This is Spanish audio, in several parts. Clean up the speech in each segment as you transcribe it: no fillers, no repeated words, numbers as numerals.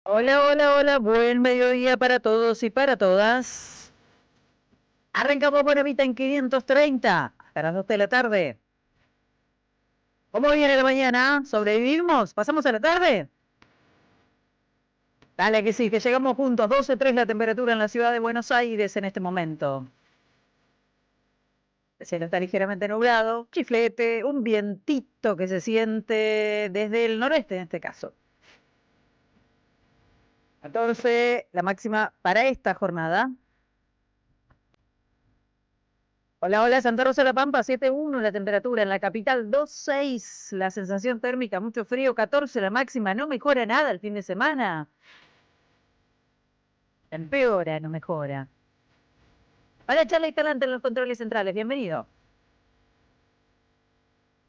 Hola, hola, hola, buen mediodía para todos y para todas. Arrancamos Bonavita en 530 hasta las 2 de la tarde. ¿Cómo viene la mañana? ¿Sobrevivimos? ¿Pasamos a la tarde? Dale que sí, que llegamos juntos. 12,3 la temperatura en la ciudad de Buenos Aires en este momento. El cielo está ligeramente nublado, chiflete, un vientito que se siente desde el noreste en este caso. 14, la máxima para esta jornada. Hola, hola, Santa Rosa de la Pampa, 7,1 la temperatura, en la capital 2,6 la sensación térmica, mucho frío, 14 la máxima, no mejora nada el fin de semana. Empeora, no mejora. Hola, Charla y Talante en los controles centrales, bienvenido.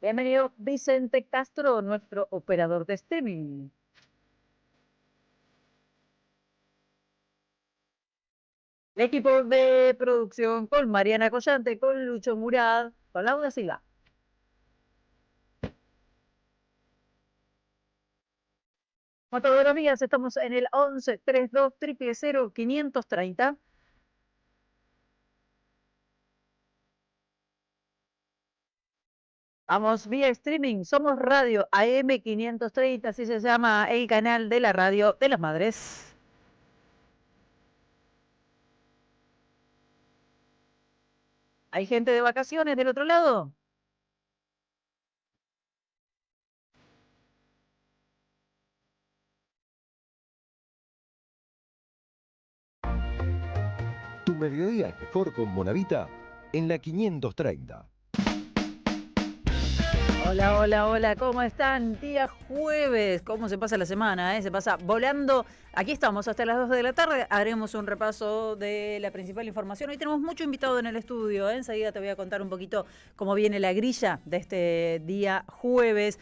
Bienvenido Vicente Castro, nuestro operador de streaming. El equipo de producción con Mariana Collante, con Lucho Murad, con Laura Silva. Como todos los días, estamos en el 11 32 000 530. Vamos vía streaming, somos Radio AM 530, así se llama el canal de la radio de las madres. ¿Hay gente de vacaciones del otro lado? Tu mediodía es mejor con Bonavita en la 530. Hola, hola, hola, ¿cómo están? Día jueves, ¿cómo se pasa la semana? Se pasa volando. Aquí estamos hasta las 2 de la tarde, haremos un repaso de la principal información. Hoy tenemos mucho invitado en el estudio, enseguida te voy a contar un poquito cómo viene la grilla de este día jueves.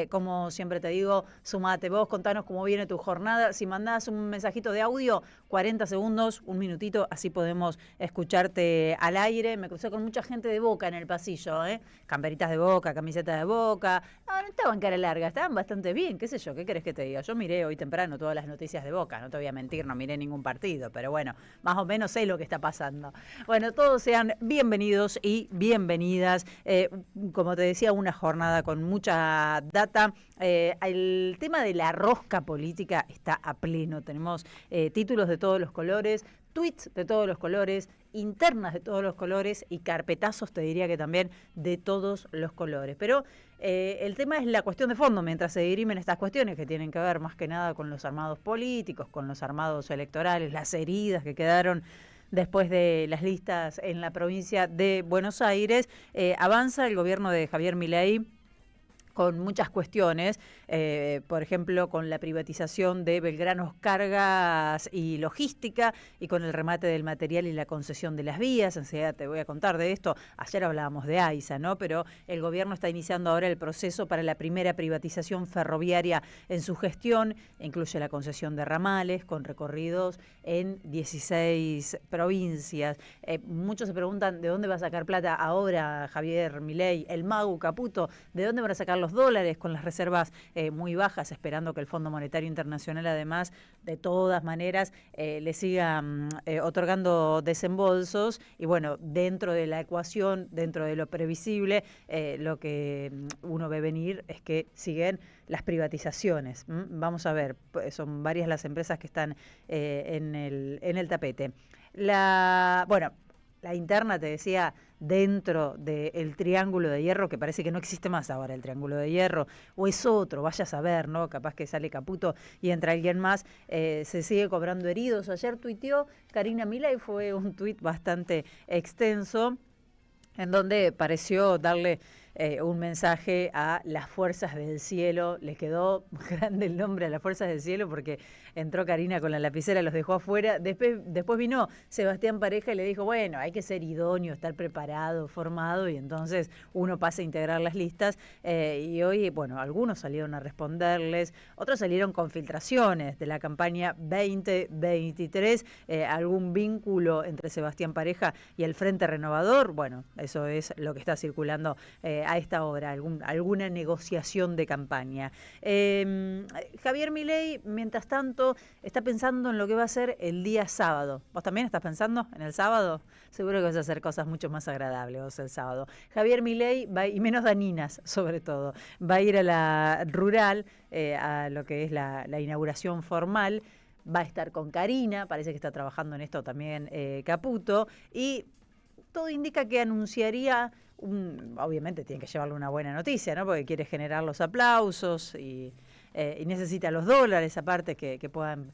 Como siempre te digo, sumate vos, contanos cómo viene tu jornada. Si mandás un mensajito de audio, 40 segundos, un minutito, así podemos escucharte al aire. Me crucé con mucha gente de Boca en el pasillo, camperitas de Boca, camisetas de Boca. No estaban cara larga, estaban bastante bien, qué sé yo, ¿qué querés que te diga? Yo miré hoy temprano todas las noticias de Boca, no te voy a mentir, no miré ningún partido, pero bueno, más o menos sé lo que está pasando. Bueno, todos sean bienvenidos y bienvenidas. Como te decía, una jornada con mucha data. El tema de la rosca política está a pleno. Tenemos títulos de todos los colores, tweets de todos los colores, internas de todos los colores y carpetazos, te diría que también, de todos los colores. Pero el tema es la cuestión de fondo, mientras se dirimen estas cuestiones que tienen que ver más que nada con los armados políticos, con los armados electorales, las heridas que quedaron después de las listas en la provincia de Buenos Aires. Avanza el gobierno de Javier Milei con muchas cuestiones, por ejemplo, con la privatización de Belgranos Cargas y Logística y con el remate del material y la concesión de las vías. Enseguida te voy a contar de esto. Ayer hablábamos de AISA, ¿no? Pero el gobierno está iniciando ahora el proceso para la primera privatización ferroviaria en su gestión. Incluye la concesión de ramales con recorridos en 16 provincias. Muchos se preguntan de dónde va a sacar plata ahora Javier Milei, el mago Caputo, de dónde van a sacar los dólares con las reservas muy bajas, esperando que el Fondo Monetario Internacional, además, de todas maneras, le siga otorgando desembolsos. Y bueno, dentro de la ecuación, dentro de lo previsible, lo que uno ve venir es que siguen las privatizaciones. Vamos a ver, son varias las empresas que están en el tapete. Bueno, la interna, te decía, dentro del Triángulo de Hierro, que parece que no existe más ahora el Triángulo de Hierro, o es otro, vaya a saber, ¿no? Capaz que sale Caputo y entra alguien más, se sigue cobrando heridos. Ayer tuiteó Karina Milei, fue un tuit bastante extenso, en donde pareció darle un mensaje a las fuerzas del cielo. Le quedó grande el nombre a las fuerzas del cielo porque entró Karina con la lapicera, los dejó afuera. Después vino Sebastián Pareja y le dijo, bueno, hay que ser idóneo, estar preparado, formado, y entonces uno pasa a integrar las listas. Y hoy, bueno, algunos salieron a responderles, otros salieron con filtraciones de la campaña 2023, algún vínculo entre Sebastián Pareja y el Frente Renovador. Bueno, eso es lo que está circulando a esta hora, alguna negociación de campaña. Javier Milei, mientras tanto, está pensando en lo que va a ser el día sábado. ¿Vos también estás pensando en el sábado? Seguro que vas a hacer cosas mucho más agradables vos el sábado. Javier Milei va, y menos dañinas, sobre todo, va a ir a la rural, a lo que es la inauguración formal. Va a estar con Karina, parece que está trabajando en esto también Caputo, y todo indica que anunciaría, obviamente tiene que llevarle una buena noticia, ¿no? Porque quiere generar los aplausos y necesita los dólares aparte que puedan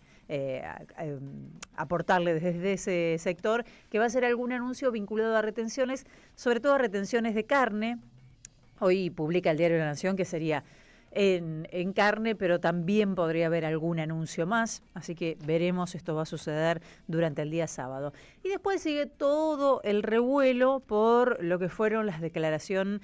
aportarle desde ese sector, que va a ser algún anuncio vinculado a retenciones, sobre todo a retenciones de carne. Hoy publica el Diario de la Nación que sería en carne, pero también podría haber algún anuncio más, así que veremos, esto va a suceder durante el día sábado. Y después sigue todo el revuelo por lo que fueron las declaraciones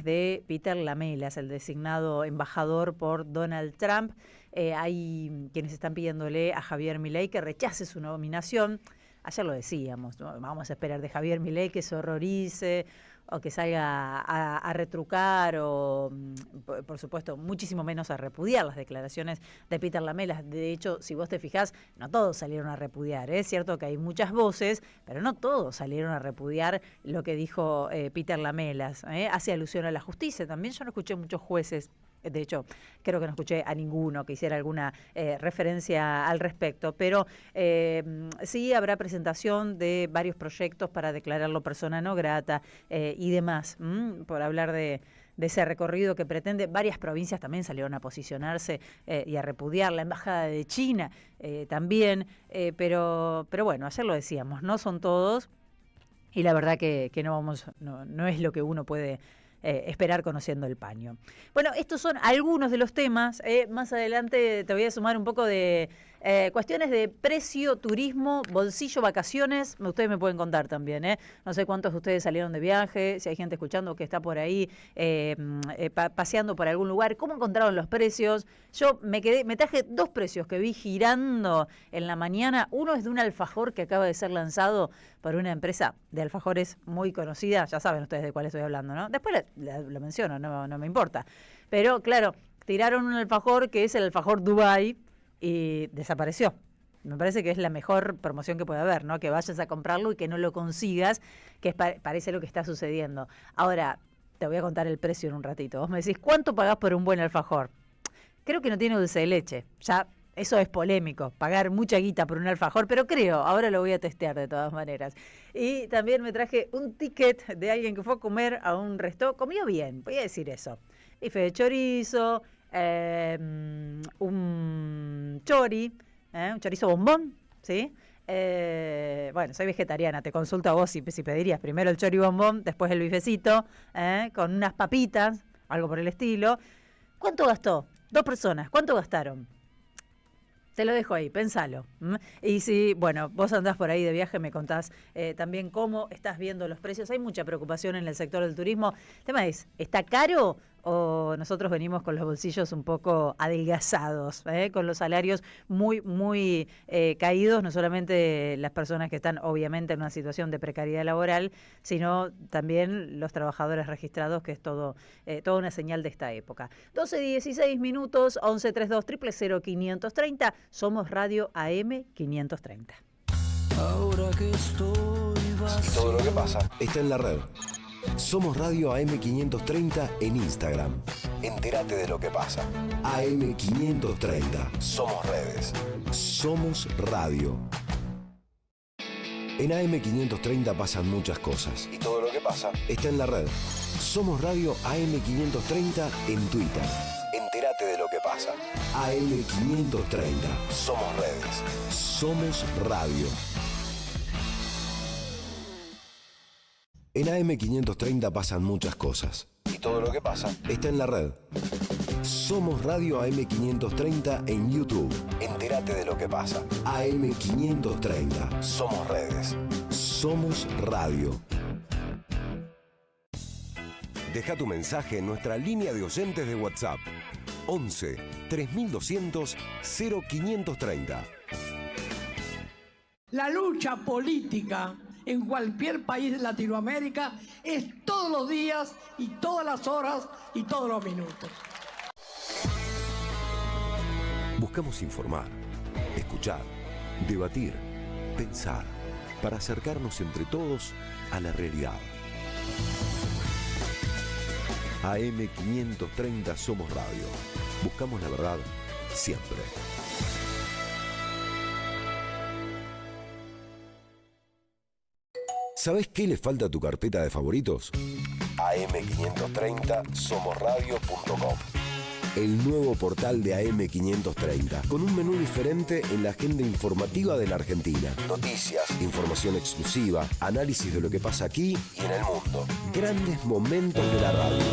de Peter Lamelas, el designado embajador por Donald Trump. Hay quienes están pidiéndole a Javier Milei que rechace su nominación. Ayer lo decíamos, ¿no? Vamos a esperar de Javier Milei que se horrorice o que salga a retrucar o, por supuesto, muchísimo menos a repudiar las declaraciones de Peter Lamelas. De hecho, si vos te fijás, no todos salieron a repudiar. Es cierto que hay muchas voces, pero no todos salieron a repudiar lo que dijo Peter Lamelas. Hace alusión a la justicia. También yo no escuché muchos jueces. De hecho, creo que no escuché a ninguno que hiciera alguna referencia al respecto, pero sí habrá presentación de varios proyectos para declararlo persona no grata y demás, por hablar de ese recorrido que pretende. Varias provincias también salieron a posicionarse y a repudiar, la Embajada de China también, pero bueno, ayer lo decíamos, no son todos, y la verdad que no es lo que uno puede esperar conociendo el paño. Bueno, estos son algunos de los temas. Más adelante te voy a sumar un poco de cuestiones de precio, turismo, bolsillo, vacaciones. Ustedes me pueden contar también. No sé cuántos de ustedes salieron de viaje, si hay gente escuchando que está por ahí paseando por algún lugar. ¿Cómo encontraron los precios? Yo me traje dos precios que vi girando en la mañana. Uno es de un alfajor que acaba de ser lanzado por una empresa de alfajores muy conocida. Ya saben ustedes de cuál estoy hablando, ¿no? Después lo menciono, no me importa. Pero claro, tiraron un alfajor que es el alfajor Dubai y desapareció. Me parece que es la mejor promoción que puede haber, ¿no? Que vayas a comprarlo y que no lo consigas, que parece lo que está sucediendo. Ahora, te voy a contar el precio en un ratito. Vos me decís, ¿cuánto pagás por un buen alfajor? Creo que no tiene dulce de leche. Ya, eso es polémico, pagar mucha guita por un alfajor, pero creo, ahora lo voy a testear de todas maneras. Y también me traje un ticket de alguien que fue a comer a un restaurante, comió bien, voy a decir eso. Bife de chorizo, un chorizo bombón, ¿sí? Bueno, soy vegetariana, te consulto a vos si pedirías primero el chori bombón, después el bifecito, con unas papitas. algo por el estilo. ¿Cuánto gastó? 2 personas, ¿cuánto gastaron? Te lo dejo ahí, pensalo. Y si, bueno, vos andás por ahí de viaje, me contás también cómo estás viendo los precios. Hay mucha preocupación en el sector del turismo. El tema es, ¿está caro o nosotros venimos con los bolsillos un poco adelgazados, con los salarios muy, muy caídos? No solamente las personas que están obviamente en una situación de precariedad laboral, sino también los trabajadores registrados, que es toda una señal de esta época. 12:16 minutos, 1132 000 530. Somos Radio AM 530. Ahora que estoy vacío. Y todo lo que pasa está en la red. Somos Radio AM530 en Instagram. Entérate de lo que pasa. AM530. Somos redes. Somos radio. En AM530 pasan muchas cosas. Y todo lo que pasa está en la red. Somos Radio AM530 en Twitter. Entérate de lo que pasa. AM530. Somos redes. Somos radio. En AM530 pasan muchas cosas. Y todo lo que pasa está en la red. Somos Radio AM530 en YouTube. Entérate de lo que pasa. AM530. Somos redes. Somos radio. Deja tu mensaje en nuestra línea de oyentes de WhatsApp. 11 3200 0530. La lucha política en cualquier país de Latinoamérica es todos los días y todas las horas y todos los minutos. Buscamos informar, escuchar, debatir, pensar, para acercarnos entre todos a la realidad. AM530 Somos Radio. Buscamos la verdad siempre. ¿Sabés qué le falta a tu carpeta de favoritos? am530somosradio.com. El nuevo portal de AM530, con un menú diferente en la agenda informativa de la Argentina. Noticias, información exclusiva, análisis de lo que pasa aquí y en el mundo. Grandes momentos de la radio.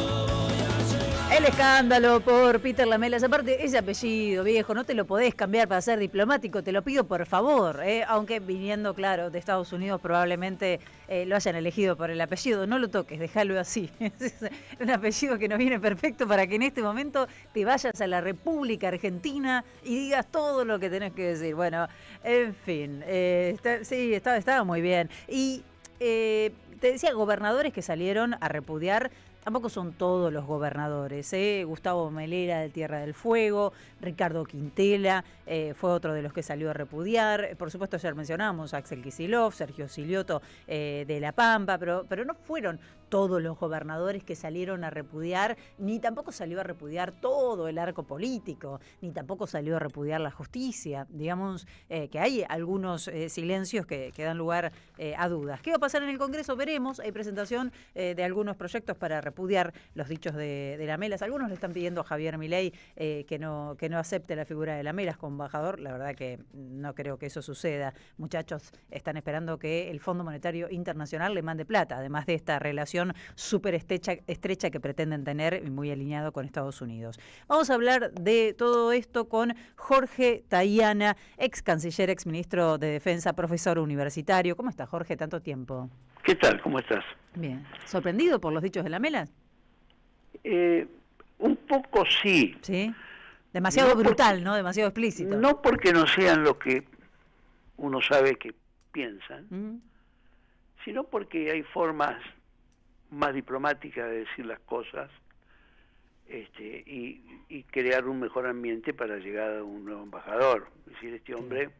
El escándalo por Peter Lamelas. Aparte, ese apellido, viejo, no te lo podés cambiar para ser diplomático, te lo pido por favor. Aunque viniendo, claro, de Estados Unidos probablemente lo hayan elegido por el apellido. No lo toques, déjalo así. Es un apellido que nos viene perfecto para que en este momento te vayas a la República Argentina y digas todo lo que tenés que decir. Bueno, en fin, sí, estaba muy bien. Y te decía, gobernadores que salieron a repudiar. Tampoco son todos los gobernadores, Gustavo Melera de Tierra del Fuego, Ricardo Quintela fue otro de los que salió a repudiar. Por supuesto, ayer mencionamos a Axel Kicillof, Sergio Silioto de La Pampa, pero no fueron todos los gobernadores que salieron a repudiar, ni tampoco salió a repudiar todo el arco político, ni tampoco salió a repudiar la justicia. Digamos que hay algunos silencios que dan lugar a dudas. ¿Qué va a pasar en el Congreso? Veremos. Hay presentación de algunos proyectos para repudiar los dichos de Lamelas. Algunos le están pidiendo a Javier Milei que no acepte la figura de Lamelas como embajador. La verdad que no creo que eso suceda. Muchachos, están esperando que el Fondo Monetario Internacional le mande plata, además de esta relación súper estrecha que pretenden tener, muy alineado con Estados Unidos. Vamos a hablar de todo esto con Jorge Tayana, ex canciller, ex ministro de Defensa, profesor universitario. ¿Cómo está, Jorge? Tanto tiempo. ¿Qué tal? ¿Cómo estás? Bien. ¿Sorprendido por los dichos de Lamelas? Un poco sí. ¿Sí? Demasiado brutal, ¿no? Demasiado explícito. No porque no sean lo que uno sabe que piensan, sino porque hay formas más diplomáticas de decir las cosas y crear un mejor ambiente para llegar a un nuevo embajador. Es decir, este hombre,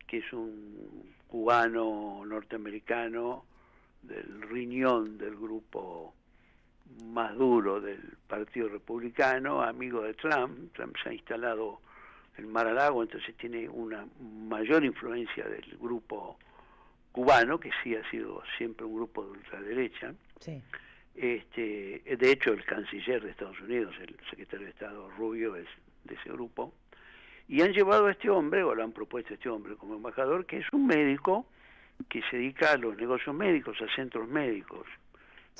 que es un cubano norteamericano del riñón del grupo más duro del Partido Republicano, amigo de Trump. Trump se ha instalado en Mar-a-Lago, entonces tiene una mayor influencia del grupo cubano, que sí ha sido siempre un grupo de ultraderecha. Sí. De hecho, el canciller de Estados Unidos, el secretario de Estado Rubio, es de ese grupo. Y han llevado a este hombre, o lo han propuesto a este hombre como embajador, que es un médico que se dedica a los negocios médicos, a centros médicos.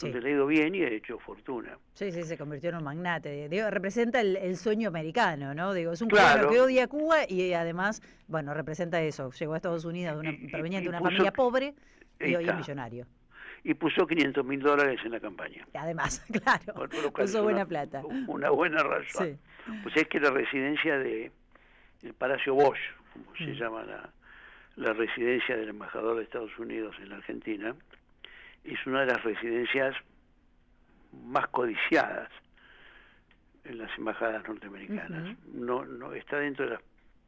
donde le ha ido bien y ha hecho fortuna. Sí, sí, se convirtió en un magnate. Digo, representa el sueño americano, ¿no? Digo, es un Claro. cubano que odia Cuba y además, bueno, representa eso. Llegó a Estados Unidos proveniente de una familia pobre y hoy es millonario. Y puso $500.000 en la campaña. Y además, claro, Por lo cual puso buena plata. Una buena razón. Sí. Pues es que la residencia del Palacio Bosch, como se llama la residencia del embajador de Estados Unidos en la Argentina, es una de las residencias más codiciadas en las embajadas norteamericanas. No está dentro de las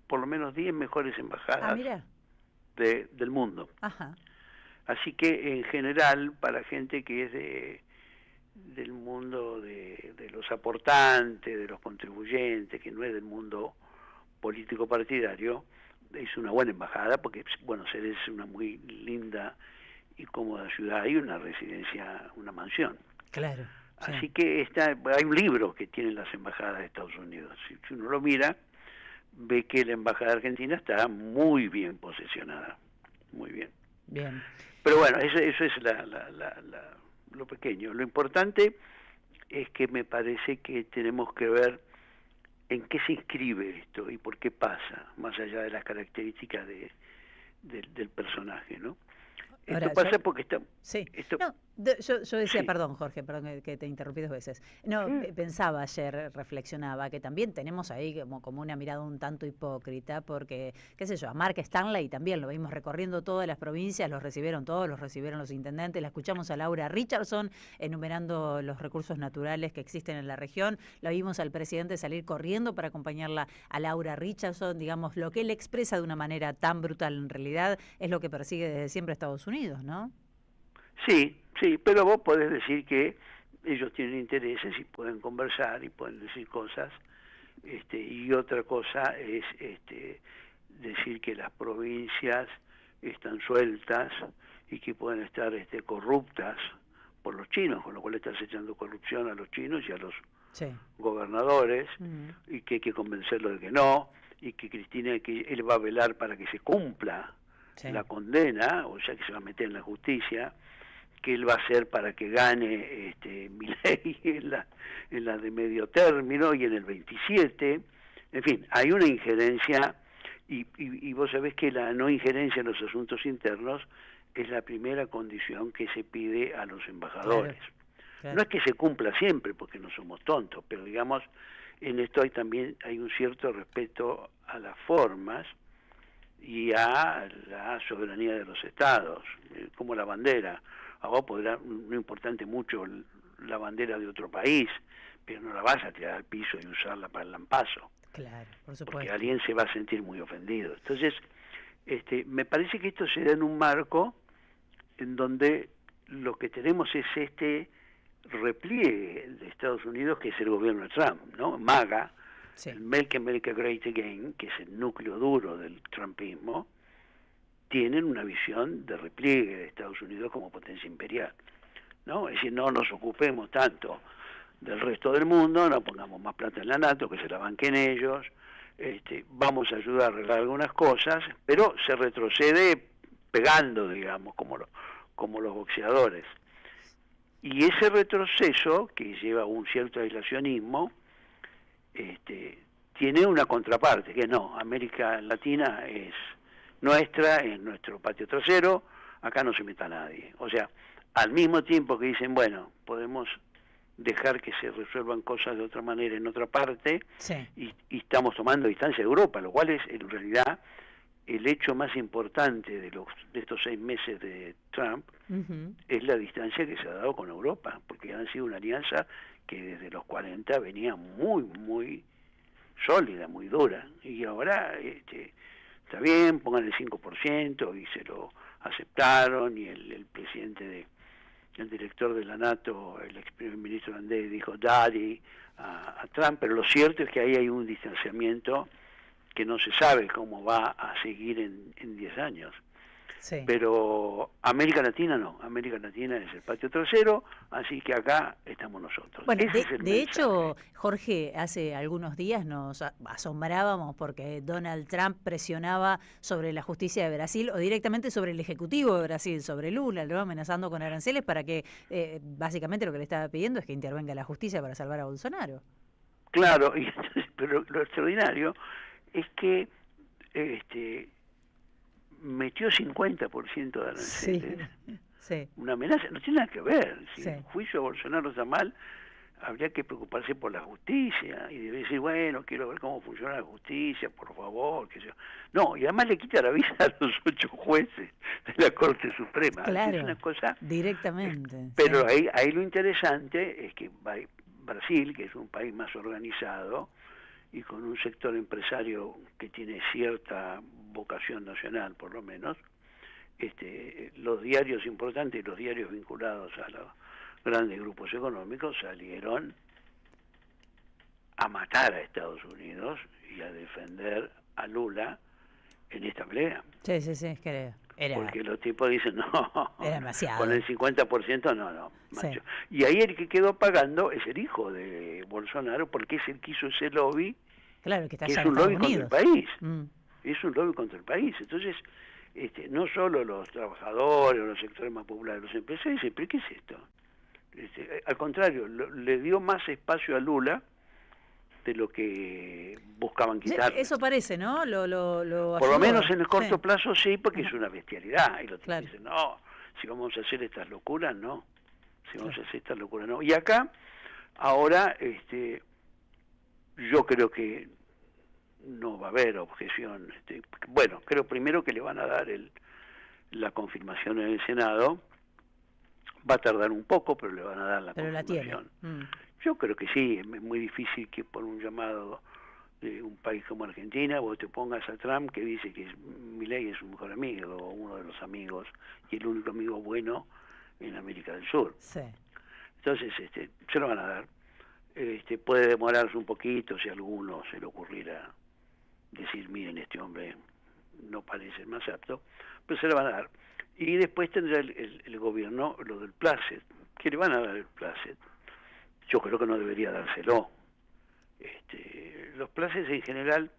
por lo menos 10 mejores embajadas del mundo. Ajá. Así que en general, para gente que es del mundo de los aportantes, de los contribuyentes, que no es del mundo político partidario, es una buena embajada porque, bueno, Ceres es una muy linda y cómoda ciudad y una residencia, una mansión. Claro. Sí. Así que hay un libro que tienen las embajadas de Estados Unidos. Si uno lo mira, ve que la embajada argentina está muy bien posesionada, muy bien. Bien. Pero bueno, eso es lo pequeño. Lo importante es que me parece que tenemos que ver en qué se inscribe esto y por qué pasa, más allá de las características del personaje, ¿no? Ahora, esto pasa porque está... Sí. Esto, no, yo decía, sí. Perdón, Jorge, perdón que te interrumpí 2 veces. No, pensaba ayer, reflexionaba, que también tenemos ahí como una mirada un tanto hipócrita, porque, qué sé yo, a Mark Stanley también lo vimos recorriendo todas las provincias, los recibieron todos, los recibieron los intendentes, la escuchamos a Laura Richardson enumerando los recursos naturales que existen en la región, la vimos al presidente salir corriendo para acompañarla a Laura Richardson, digamos, lo que él expresa de una manera tan brutal en realidad es lo que persigue desde siempre Estados Unidos, ¿no? Sí, pero vos podés decir que ellos tienen intereses y pueden conversar y pueden decir cosas, y otra cosa es decir que las provincias están sueltas y que pueden estar corruptas por los chinos, con lo cual estás echando corrupción a los chinos y a los gobernadores, y que hay que convencerlos de que no, y que Cristina, que él va a velar para que se cumpla la condena, o sea que se va a meter en la justicia, que él va a hacer para que gane Milei en la de medio término y en el 27. En fin, hay una injerencia, y vos sabés que la no injerencia en los asuntos internos es la primera condición que se pide a los embajadores. Claro. No es que se cumpla siempre, porque no somos tontos, pero digamos, en esto también hay un cierto respeto a las formas y a la soberanía de los estados, como la bandera. A vos podrá no importarte mucho la bandera de otro país, pero no la vas a tirar al piso y usarla para el lampazo. Claro, por supuesto. Porque alguien se va a sentir muy ofendido. Entonces, me parece que esto se da en un marco en donde lo que tenemos es repliegue de Estados Unidos, que es el gobierno de Trump, ¿no? MAGA, el Make America Great Again, que es el núcleo duro del trumpismo, tienen una visión de repliegue de Estados Unidos como potencia imperial, ¿no? Es decir, no nos ocupemos tanto del resto del mundo, no pongamos más plata en la NATO, que se la banquen ellos, vamos a ayudar a arreglar algunas cosas, pero se retrocede pegando, digamos, como los boxeadores. Y ese retroceso, que lleva a un cierto aislacionismo, tiene una contraparte, que no, América Latina es nuestra, es nuestro patio trasero, acá no se meta nadie. O sea, al mismo tiempo que dicen, bueno, podemos dejar que se resuelvan cosas de otra manera en otra parte, y estamos tomando distancia de Europa, lo cual es en realidad el hecho más importante de estos 6 meses de Trump, es la distancia que se ha dado con Europa, porque han sido una alianza que desde los 40 venía muy, muy sólida, muy dura, y ahora está bien, pongan el 5%, y se lo aceptaron, y el presidente el director de la NATO, el ex primer ministro holandés, dijo daddy a Trump, pero lo cierto es que ahí hay un distanciamiento que no se sabe cómo va a seguir en 10 años. Sí. Pero América Latina no, América Latina es el patio trasero, así que acá estamos nosotros. Bueno, Ese es el de mensaje. hecho, Jorge, hace algunos días nos asombrábamos porque Donald Trump presionaba sobre la justicia de Brasil o directamente sobre el Ejecutivo de Brasil, sobre Lula, ¿no? Amenazando con aranceles para que, básicamente lo que le estaba pidiendo es que intervenga la justicia para salvar a Bolsonaro. Claro, pero lo extraordinario es que metió 50% de aranceles. Sí. Una amenaza, no tiene nada que ver. Si Sí. el juicio de Bolsonaro está mal, habría que preocuparse por la justicia y debe decir, bueno, quiero ver cómo funciona la justicia, por favor, qué sé yo. No, y además le quita la vida a los 8 jueces de la Corte Suprema. Claro, es una cosa directamente. Pero sí. ahí lo interesante es que Brasil, que es un país más organizado y con un sector empresario que tiene cierta vocación nacional, por lo menos, los diarios importantes y los diarios vinculados a los grandes grupos económicos salieron a matar a Estados Unidos y a defender a Lula en esta pelea. Sí, es que era... Porque los tipos dicen, no, Era demasiado. con el 50% no, macho. Sí. Y ahí el que quedó pagando es el hijo de Bolsonaro, porque es el que hizo ese lobby, Claro, que está que allá es en un lobby Estados contra el Unidos. país. Es un lobby contra el país. Entonces, no solo los trabajadores o los sectores más populares, los empresarios dicen, ¿pero qué es esto? Al contrario, le dio más espacio a Lula de lo que buscaban quitar. Eso parece, ¿no? Lo Por lo ayudó. menos en el corto Sí. plazo sí, porque es una bestialidad. Y los tipos Claro. dicen, no, si vamos a hacer estas locuras, no. Si vamos a hacer estas locuras, no. Y acá, ahora, yo creo que no va a haber objeción. Bueno, creo primero que le van a dar la confirmación en el Senado. Va a tardar un poco, pero le van a dar la Pero la tiene. confirmación. Yo creo que sí, es muy difícil que por un llamado de un país como Argentina vos te pongas a Trump, que dice que Milei es su mejor amigo, o uno de los amigos, y el único amigo bueno en América del Sur. Sí. Entonces, se lo van a dar. Puede demorarse un poquito si a alguno se le ocurriera decir, miren, este hombre no parece el más apto, pero se lo van a dar. Y después tendrá el gobierno lo del Placet, que le van a dar el Placet. Yo creo que no debería dárselo. Los Placets en general,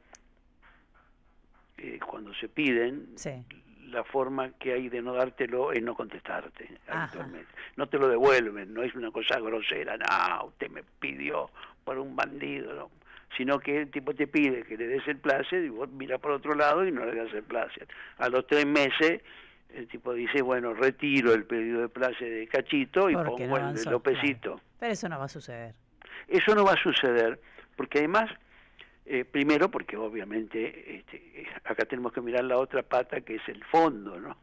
cuando se piden, Sí. la forma que hay de no dártelo es no contestarte Ajá. habitualmente. No te lo devuelven, no es una cosa grosera, no, usted me pidió por un bandido, no. Sino que el tipo te pide que le des el Placet y vos miras por otro lado y no le das el Placet. A los 3 meses el tipo dice, bueno, retiro el pedido de Placet de Cachito y Porque pongo no el de avanzó, Lópezito. claro. Pero eso no va a suceder. Eso no va a suceder, porque además, primero porque obviamente acá tenemos que mirar la otra pata, que es el fondo, ¿no?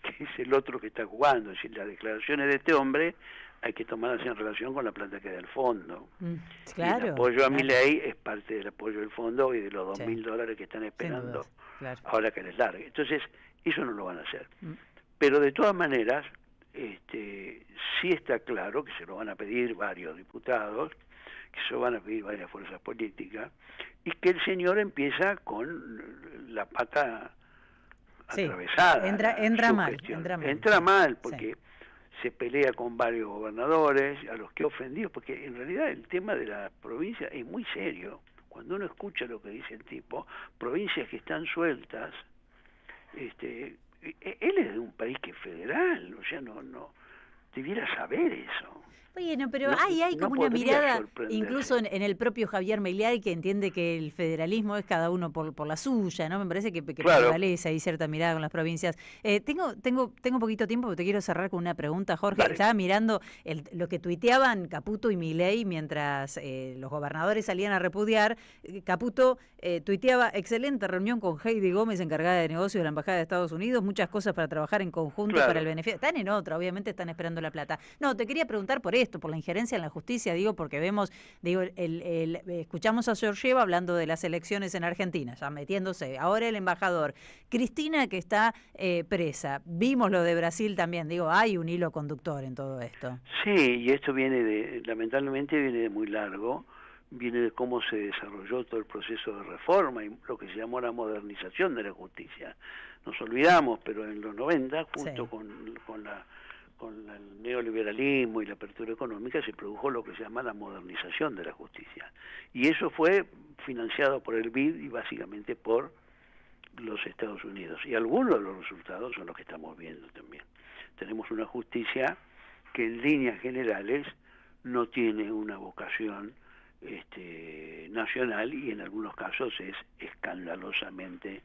Que es el otro que está jugando. Es decir, las declaraciones de este hombre hay que tomarlas en relación con la plata que da el fondo. Claro. Y el apoyo a claro. Milei es parte del apoyo del fondo y de los Sí. $2.000 que están Sin esperando dudas, claro. ahora que les largue. Entonces, eso no lo van a hacer. Pero de todas maneras, sí está claro que se lo van a pedir varios diputados, que se lo van a pedir varias fuerzas políticas, y que el señor empieza con la pata Sí, atravesada. entra su mal, gestión. entra mal. Entra mal, Sí. porque se pelea con varios gobernadores, a los que ha ofendido, porque en realidad el tema de la provincia es muy serio. Cuando uno escucha lo que dice el tipo, provincias que están sueltas, él es de un país que es federal, o sea, no debiera saber eso. Bueno, pero No- hay no como una podría mirada, sorprenderse. incluso en el propio Javier Milei, que entiende que el federalismo es cada uno por la suya, ¿no? Me parece que Claro. prevalece ahí cierta mirada con las provincias. Tengo poquito tiempo, pero te quiero cerrar con una pregunta, Jorge. Dale. Estaba mirando lo que tuiteaban Caputo y Milei mientras los gobernadores salían a repudiar. Caputo tuiteaba, excelente reunión con Heidi Gómez, encargada de negocios de la Embajada de Estados Unidos, muchas cosas para trabajar en conjunto Claro. para el beneficio. Están en otra, obviamente están esperando la plata. No, te quería preguntar por esto, por la injerencia en la justicia, digo, porque vemos, escuchamos a Georgieva hablando de las elecciones en Argentina, ya metiéndose, ahora el embajador, Cristina que está presa, vimos lo de Brasil también, digo, hay un hilo conductor en todo esto. Sí, y esto lamentablemente viene de muy largo, viene de cómo se desarrolló todo el proceso de reforma y lo que se llamó la modernización de la justicia. Nos olvidamos, pero en los 90, junto Sí. con el neoliberalismo y la apertura económica, se produjo lo que se llama la modernización de la justicia. Y eso fue financiado por el BID y básicamente por los Estados Unidos. Y algunos de los resultados son los que estamos viendo también. Tenemos una justicia que en líneas generales no tiene una vocación nacional y en algunos casos es escandalosamente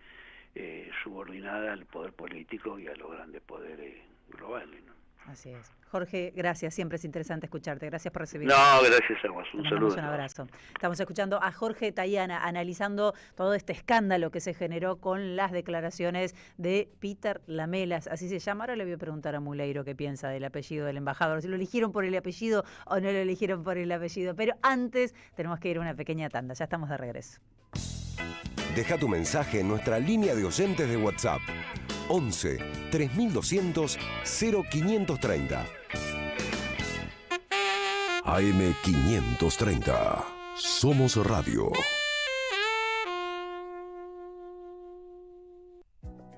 subordinada al poder político y a los grandes poderes globales, ¿no? Así es. Jorge, gracias. Siempre es interesante escucharte. Gracias por recibirnos. No, gracias a vos. Un Te saludo. mandamos un abrazo. Estamos escuchando a Jorge Tayana analizando todo este escándalo que se generó con las declaraciones de Peter Lamelas, así se llama. Ahora le voy a preguntar a Muleiro qué piensa del apellido del embajador, si lo eligieron por el apellido o no lo eligieron por el apellido. Pero antes tenemos que ir a una pequeña tanda. Ya estamos de regreso. Deja tu mensaje en nuestra línea de oyentes de WhatsApp. 11 3200 0530. AM 530. Somos Radio.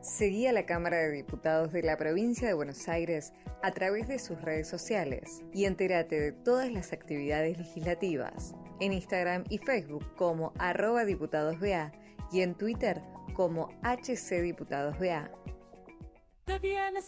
Seguí a la Cámara de Diputados de la Provincia de Buenos Aires a través de sus redes sociales y entérate de todas las actividades legislativas en Instagram y Facebook como @diputadosBA y en Twitter como HCDiputadosBA. Se viene,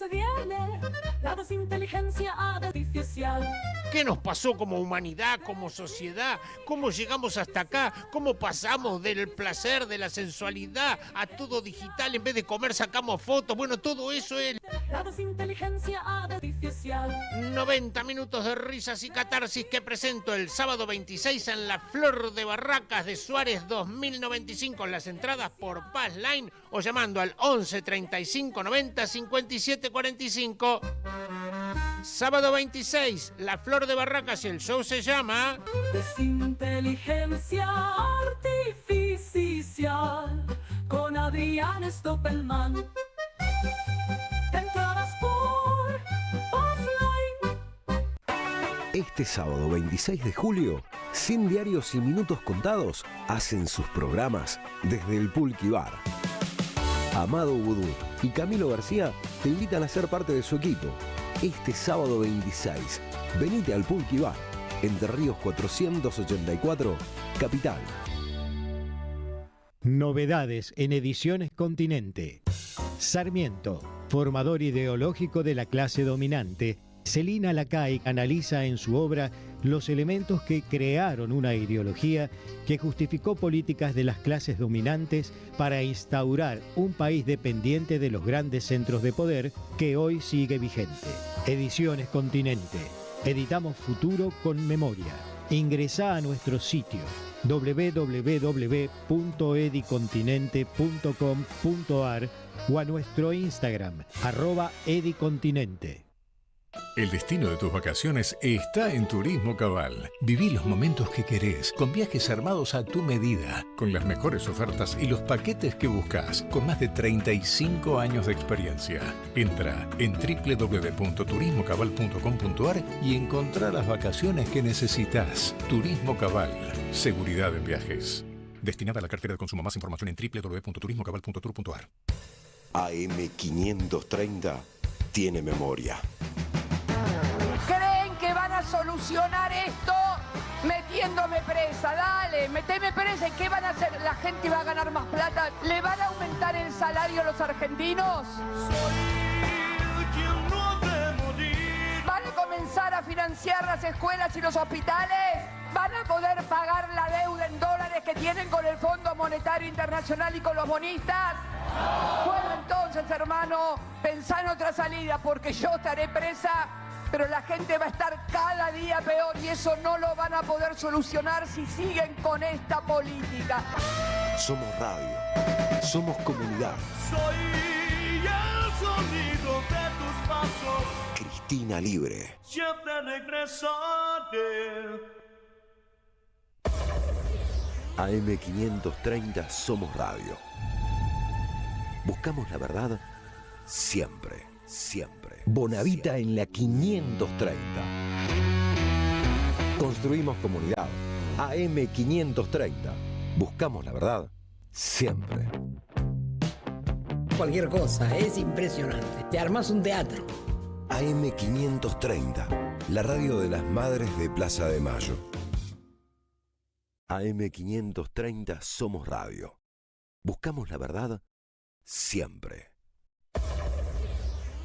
la desinteligencia artificial. ¿Qué nos pasó como humanidad, como sociedad? ¿Cómo llegamos hasta acá? ¿Cómo pasamos del placer, de la sensualidad a todo digital? En vez de comer sacamos fotos. Bueno, todo eso es... La desinteligencia artificial. 90 minutos de risas y catarsis que presento el sábado 26 en la Flor de Barracas de Suárez 2095. Las entradas por Pass Line o llamando al 11 35 90 57 45. Sábado 26, la Flor de Barracas y el show se llama... Desinteligencia artificial con Adrián Stoppelman. Entradas por offline. Este sábado 26 de julio, 100 diarios y minutos contados hacen sus programas desde el Pulqui Bar. Amado Vudú y Camilo García te invitan a ser parte de su equipo. Este sábado 26, venite al Pulqui Bar, Entre Ríos 484, Capital. Novedades en Ediciones Continente. Sarmiento, formador ideológico de la clase dominante, Celina Lacay analiza en su obra los elementos que crearon una ideología que justificó políticas de las clases dominantes para instaurar un país dependiente de los grandes centros de poder que hoy sigue vigente. Ediciones Continente. Editamos futuro con memoria. Ingresá a nuestro sitio www.edicontinente.com.ar o a nuestro Instagram @edicontinente. El destino de tus vacaciones está en Turismo Cabal. Viví los momentos que querés, con viajes armados a tu medida, con las mejores ofertas y los paquetes que buscas, con más de 35 años de experiencia. Entra en www.turismocabal.com.ar y encontrá las vacaciones que necesitas. Turismo Cabal. Seguridad en viajes. Destinada a la cartera de consumo. Más información en www.turismocabal.tour.ar. AM 530 tiene memoria. ¿Creen que van a solucionar esto metiéndome presa? Dale, meteme presa. ¿Y qué van a hacer? ¿La gente va a ganar más plata? ¿Le van a aumentar el salario a los argentinos? ¿Van a comenzar a financiar las escuelas y los hospitales? ¿Van a poder pagar la deuda en dólares que tienen con el Fondo Monetario Internacional y con los bonistas? Bueno, entonces, hermano, pensá en otra salida, porque yo estaré presa, pero la gente va a estar cada día peor y eso no lo van a poder solucionar si siguen con esta política. Somos radio. Somos comunidad. Soy el sonido de tus pasos. Cristina Libre. Siempre regresaré. AM 530 Somos Radio. Buscamos la verdad siempre, siempre. Bonavita en la 530. Construimos comunidad. AM530. Buscamos la verdad siempre. Cualquier cosa, es impresionante. Te armas un teatro. AM530, la radio de las madres de Plaza de Mayo. AM530 Somos Radio. Buscamos la verdad siempre.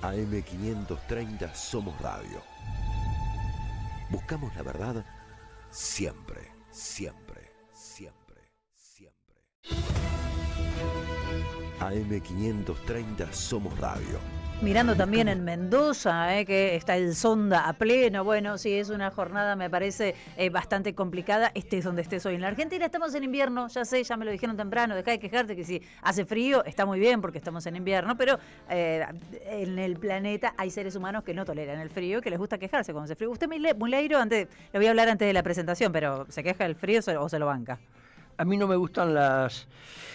AM530 Somos Radio. Buscamos la verdad siempre, siempre, siempre, siempre. AM530 Somos Radio. Mirando también en Mendoza, que está el Sonda a pleno. Bueno, sí, es una jornada, me parece, bastante complicada. Estés donde estés hoy. En la Argentina estamos en invierno, ya sé, ya me lo dijeron temprano. Deja de quejarte que si hace frío, está muy bien porque estamos en invierno, pero en el planeta hay seres humanos que no toleran el frío, que les gusta quejarse cuando hace frío. Usted, Muleiro, le voy a hablar antes de la presentación, pero ¿se queja del frío o se lo banca? A mí no me gustan los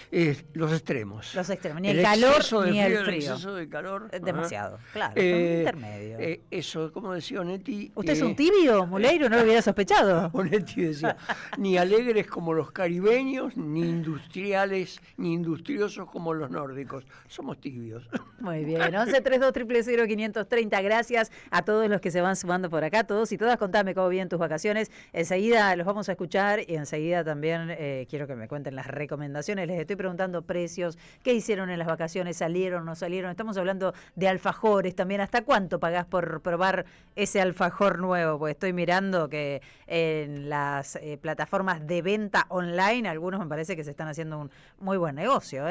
extremos. Los extremos, ni el calor ni el frío. El exceso de calor. Demasiado, claro, intermedio. Eso, como decía Onetti... ¿Usted es un tibio, Muleiro? No lo hubiera sospechado. Onetti decía, ni alegres como los caribeños, ni industriales, ni industriosos como los nórdicos. Somos tibios. Muy bien, 1132-000-530. Gracias a todos los que se van sumando por acá, todos y todas. Contame cómo vienen tus vacaciones. Enseguida los vamos a escuchar y enseguida también quiero que me cuenten las recomendaciones. Les estoy preguntando precios, qué hicieron en las vacaciones, salieron, no salieron. Estamos hablando de alfajores también. ¿Hasta cuánto pagás por probar ese alfajor nuevo? Pues estoy mirando que en las plataformas de venta online, algunos me parece que se están haciendo un muy buen negocio.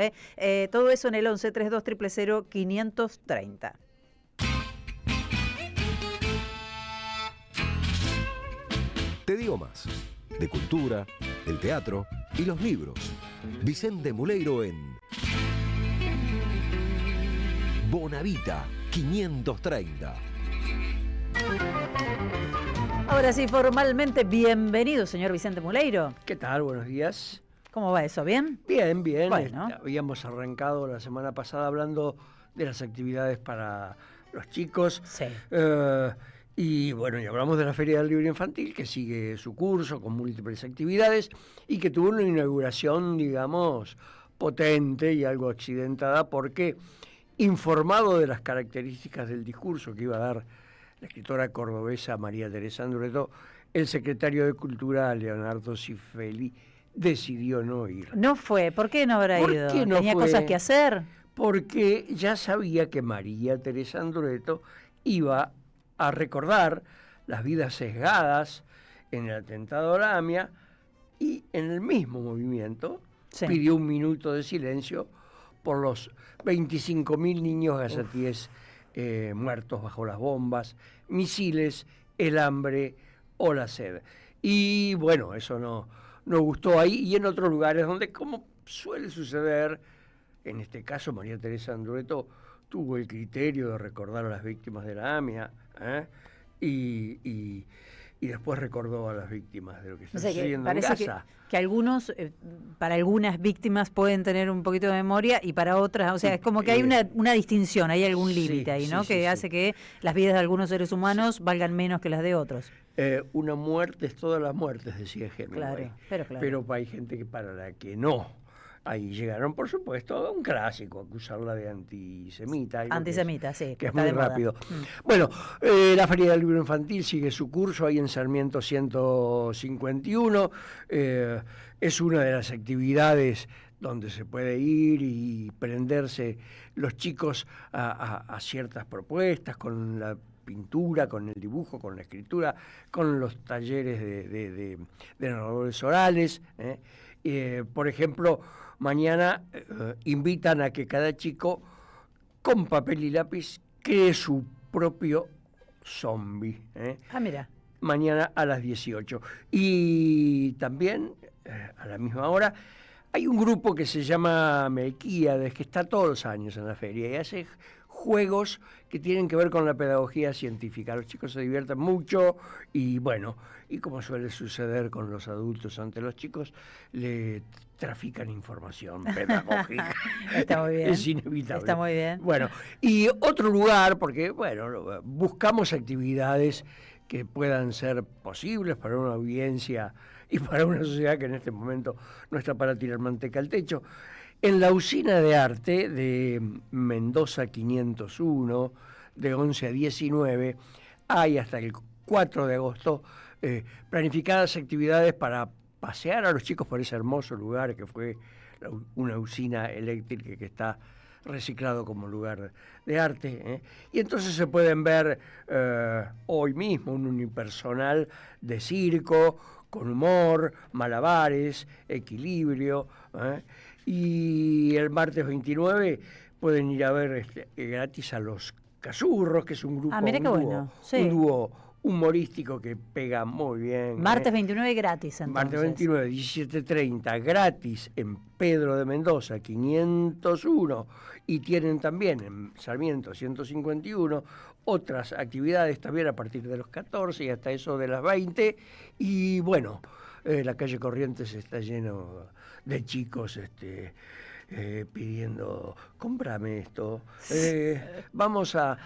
Todo eso en el 1132-000-530. Te digo más. De cultura, el teatro y los libros. Vicente Muleiro en Bonavita 530. Ahora sí, formalmente, bienvenido, señor Vicente Muleiro. ¿Qué tal? Buenos días. ¿Cómo va eso? ¿Bien? Bien, bien. Bueno. Habíamos arrancado la semana pasada hablando de las actividades para los chicos. Sí. Y bueno, y hablamos de la Feria del Libro Infantil, que sigue su curso con múltiples actividades y que tuvo una inauguración, digamos, potente y algo accidentada, porque informado de las características del discurso que iba a dar la escritora cordobesa María Teresa Andrueto, el secretario de Cultura, Leonardo Cifeli, decidió no ir. No fue. ¿Por qué no habrá ido? ¿Por qué no ¿Tenía fue? cosas que hacer? Porque ya sabía que María Teresa Andrueto iba a recordar las vidas sesgadas en el atentado a la AMIA y en el mismo movimiento pidió un minuto de silencio por los 25.000 niños gazatíes muertos bajo las bombas, misiles, el hambre o la sed. Y bueno, eso no gustó ahí y en otros lugares donde, como suele suceder, en este caso María Teresa Andrueto tuvo el criterio de recordar a las víctimas de la AMIA, y después recordó a las víctimas de lo que está sucediendo en Gaza. Que algunos, para algunas víctimas pueden tener un poquito de memoria y para otras, o sea, es como que hay una distinción, hay algún límite ahí, ¿no? Que hace que las vidas de algunos seres humanos valgan menos que las de otros. Una muerte es todas las muertes, decía Hemingway. Claro. Pero hay gente que para la que no. Ahí llegaron, por supuesto, a un clásico, acusarla de antisemita. Antisemita, sí. Que es muy rápido. Bueno, la Feria del Libro Infantil sigue su curso ahí en Sarmiento 151. Es una de las actividades donde se puede ir y prenderse los chicos a ciertas propuestas con la pintura, con el dibujo, con la escritura, con los talleres de narradores orales. Por ejemplo, mañana invitan a que cada chico con papel y lápiz cree su propio zombie. Mira. Mañana a las 18. Y también, a la misma hora, hay un grupo que se llama Melquíades, que está todos los años en la feria y hace juegos que tienen que ver con la pedagogía científica. Los chicos se divierten mucho y bueno, y como suele suceder con los adultos ante los chicos, le trafican información pedagógica. Está muy bien. Es inevitable. Está muy bien. Bueno, y otro lugar, porque bueno, buscamos actividades que puedan ser posibles para una audiencia y para una sociedad que en este momento no está para tirar manteca al techo. En la usina de arte de Mendoza 501, de 11 a 19, hay hasta el 4 de agosto planificadas actividades para pasear a los chicos por ese hermoso lugar que fue una usina eléctrica que está reciclado como lugar de arte, y entonces se pueden ver hoy mismo un unipersonal de circo, con humor, malabares, equilibrio, y el martes 29 pueden ir a ver gratis a Los Cazurros, que es un grupo, mira qué bueno. Sí. Un dúo humorístico que pega muy bien. Martes 29 gratis, entonces. Martes 29, 17:30, gratis en Pedro de Mendoza, 501, y tienen también en Sarmiento 151 otras actividades también a partir de los 14 y hasta eso de las 20, y bueno, la calle Corrientes está lleno de chicos pidiendo, cómprame esto, vamos a,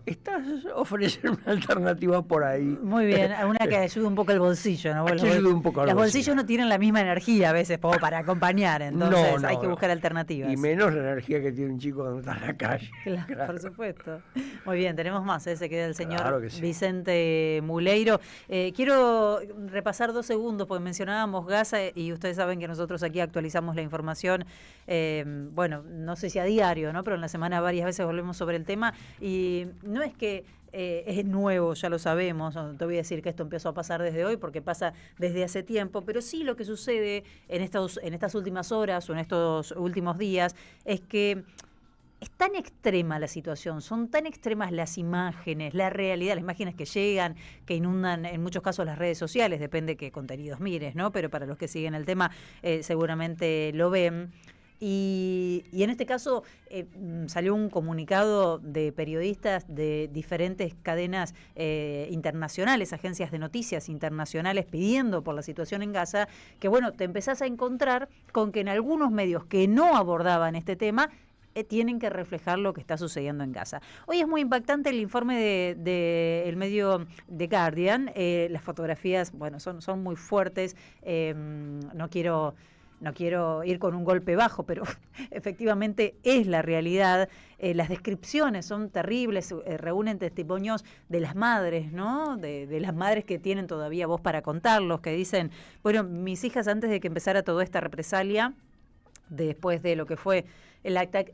estás ofreciendo una alternativa por ahí. Muy bien, una que ayude un poco el bolsillo, ¿no? Que ayude un poco al los bolsillo. bolsillos no tienen la misma energía a veces para acompañar, entonces No, hay que buscar alternativas. Y menos la energía que tiene un chico cuando está en la calle. Claro. Por supuesto. Muy bien, tenemos más, se queda el señor Claro que sí. Vicente Muleiro. Quiero repasar 2 segundos, porque mencionábamos Gaza y ustedes saben que nosotros aquí actualizamos la información, no sé si a diario, ¿no? Pero en la semana varias veces volvemos sobre el tema, y no es que es nuevo, ya lo sabemos, no te voy a decir que esto empezó a pasar desde hoy, porque pasa desde hace tiempo, pero sí lo que sucede en estas últimas horas o en estos últimos días es que es tan extrema la situación, son tan extremas las imágenes, la realidad, las imágenes que llegan, que inundan en muchos casos las redes sociales, depende qué contenidos mires, ¿no? Pero para los que siguen el tema seguramente lo ven. Y en este caso salió un comunicado de periodistas de diferentes cadenas internacionales, agencias de noticias internacionales, pidiendo por la situación en Gaza, que te empezás a encontrar con que en algunos medios que no abordaban este tema tienen que reflejar lo que está sucediendo en Gaza. Hoy es muy impactante el informe del medio The Guardian. Las fotografías, son muy fuertes. No quiero ir con un golpe bajo, pero efectivamente es la realidad. Las descripciones son terribles, reúnen testimonios de las madres, ¿no? De las madres que tienen todavía voz para contarlos, que dicen, mis hijas antes de que empezara toda esta represalia, después de lo que fue el ataque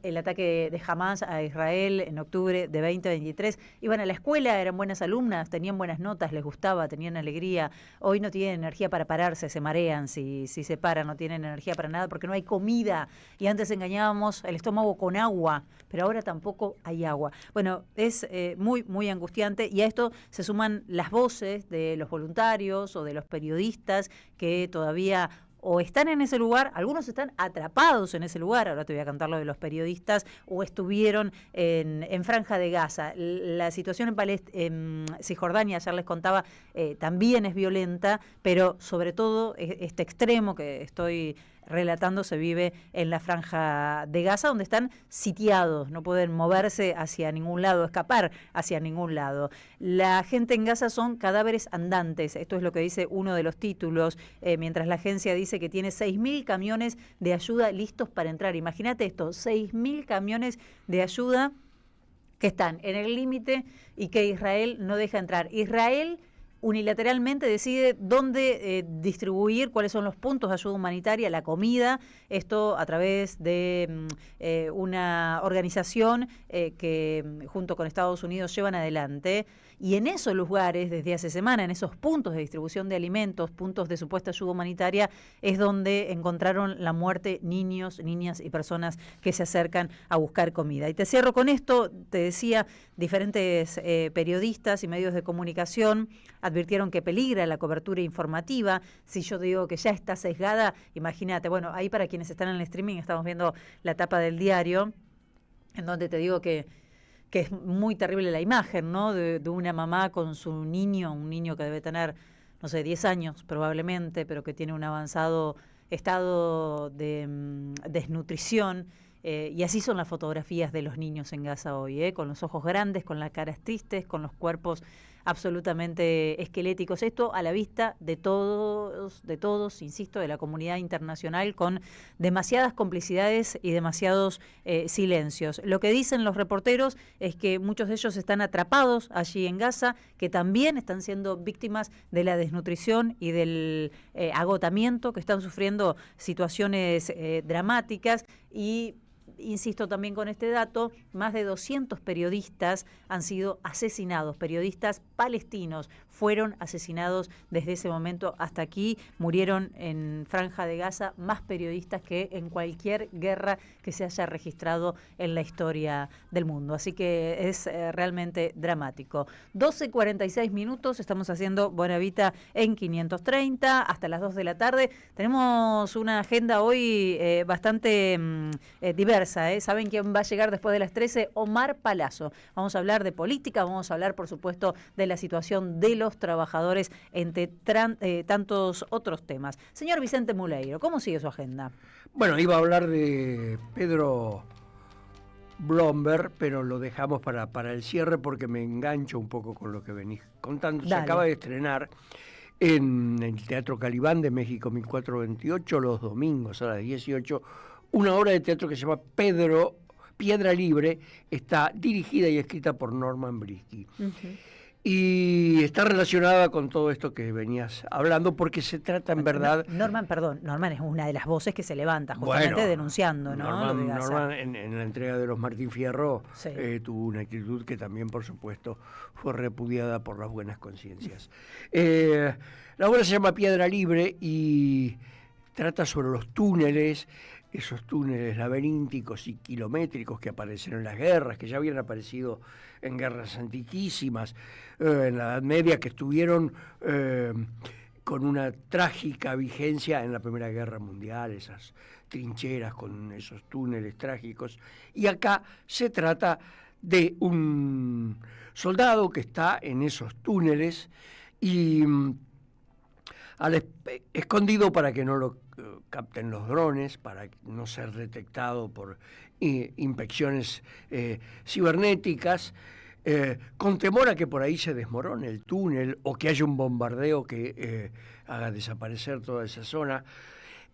de Hamas a Israel en octubre de 2023, iban a la escuela, eran buenas alumnas, tenían buenas notas, les gustaba, tenían alegría. Hoy no tienen energía para pararse, se marean si se paran, no tienen energía para nada porque no hay comida. Y antes engañábamos el estómago con agua, pero ahora tampoco hay agua. Es muy, muy angustiante, y a esto se suman las voces de los voluntarios o de los periodistas que todavía o están en ese lugar, algunos están atrapados en ese lugar, ahora te voy a contar lo de los periodistas, o estuvieron en Franja de Gaza. La situación en Cisjordania, ayer les contaba, también es violenta, pero sobre todo este extremo que estoy relatando se vive en la Franja de Gaza, donde están sitiados, no pueden moverse hacia ningún lado, escapar hacia ningún lado. La gente en Gaza son cadáveres andantes, esto es lo que dice uno de los títulos, mientras la agencia dice que tiene 6.000 camiones de ayuda listos para entrar. Imagínate esto, 6.000 camiones de ayuda que están en el límite y que Israel no deja entrar. Israel unilateralmente decide dónde distribuir, cuáles son los puntos de ayuda humanitaria, la comida, esto a través de una organización que junto con Estados Unidos llevan adelante. Y en esos lugares, desde hace semana, en esos puntos de distribución de alimentos, puntos de supuesta ayuda humanitaria, es donde encontraron la muerte niños, niñas y personas que se acercan a buscar comida. Y te cierro con esto, te decía, diferentes periodistas y medios de comunicación advirtieron que peligra la cobertura informativa. Si yo digo que ya está sesgada, imagínate, ahí para quienes están en el streaming estamos viendo la tapa del diario, en donde te digo que es muy terrible la imagen, ¿no? De una mamá con su niño, un niño que debe tener, 10 años probablemente, pero que tiene un avanzado estado de desnutrición. Y así son las fotografías de los niños en Gaza hoy, con los ojos grandes, con las caras tristes, con los cuerpos absolutamente esqueléticos. Esto a la vista de todos, insisto, de la comunidad internacional, con demasiadas complicidades y demasiados silencios. Lo que dicen los reporteros es que muchos de ellos están atrapados allí en Gaza, que también están siendo víctimas de la desnutrición y del agotamiento, que están sufriendo situaciones dramáticas. Y insisto también con este dato, más de 200 periodistas han sido asesinados, periodistas palestinos fueron asesinados desde ese momento hasta aquí. Murieron en Franja de Gaza más periodistas que en cualquier guerra que se haya registrado en la historia del mundo. Así que es realmente dramático. 12:46 minutos, estamos haciendo Buena Vita en 530 hasta las 2 de la tarde. Tenemos una agenda hoy bastante diversa. ¿Saben quién va a llegar después de las 13? Omar Palazzo. Vamos a hablar de política, vamos a hablar, por supuesto, de la situación de los trabajadores, entre tantos otros temas. Señor Vicente Muleiro, ¿cómo sigue su agenda? Bueno, iba a hablar de Pedro Blomberg, pero lo dejamos para el cierre porque me engancho un poco con lo que venís contando. Dale. Se acaba de estrenar en el Teatro Calibán de México 1428, los domingos a las 18, una obra de teatro que se llama Piedra Libre. Está dirigida y escrita por Norman Brisky. Y está relacionada con todo esto que venías hablando, porque se trata en verdad... Norman es una de las voces que se levanta justamente denunciando, ¿no? Norman en la entrega de los Martín Fierro tuvo una actitud que también, por supuesto, fue repudiada por las buenas conciencias. La obra se llama Piedra Libre y trata sobre los túneles, esos túneles laberínticos y kilométricos que aparecen en las guerras, que ya habían aparecido en guerras antiquísimas, en la Edad Media, que estuvieron con una trágica vigencia en la Primera Guerra Mundial, esas trincheras con esos túneles trágicos. Y acá se trata de un soldado que está en esos túneles y escondido para que no lo capten los drones, para no ser detectado por inspecciones cibernéticas, con temor a que por ahí se desmorone el túnel o que haya un bombardeo que haga desaparecer toda esa zona.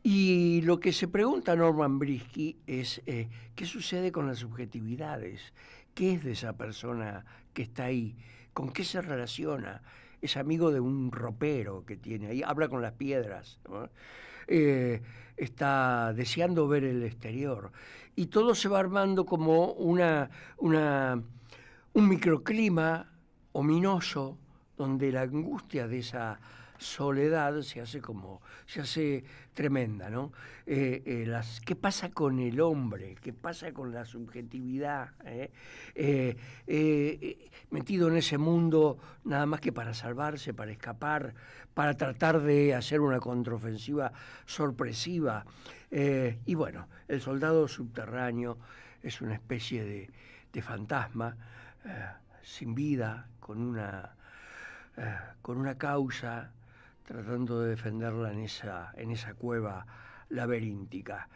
Y lo que se pregunta Norman Brisky es ¿qué sucede con las subjetividades? ¿Qué es de esa persona que está ahí? ¿Con qué se relaciona? Es amigo de un ropero que tiene ahí, habla con las piedras, ¿no? Está deseando ver el exterior. Y todo se va armando como un microclima ominoso, donde la angustia de esa soledad se hace tremenda, ¿no? ¿Qué pasa con el hombre? ¿Qué pasa con la subjetividad? Metido en ese mundo nada más que para salvarse, para escapar, para tratar de hacer una contraofensiva sorpresiva. Y bueno, el soldado subterráneo es una especie de fantasma sin vida, con una causa, tratando de defenderla en esa cueva laberíntica.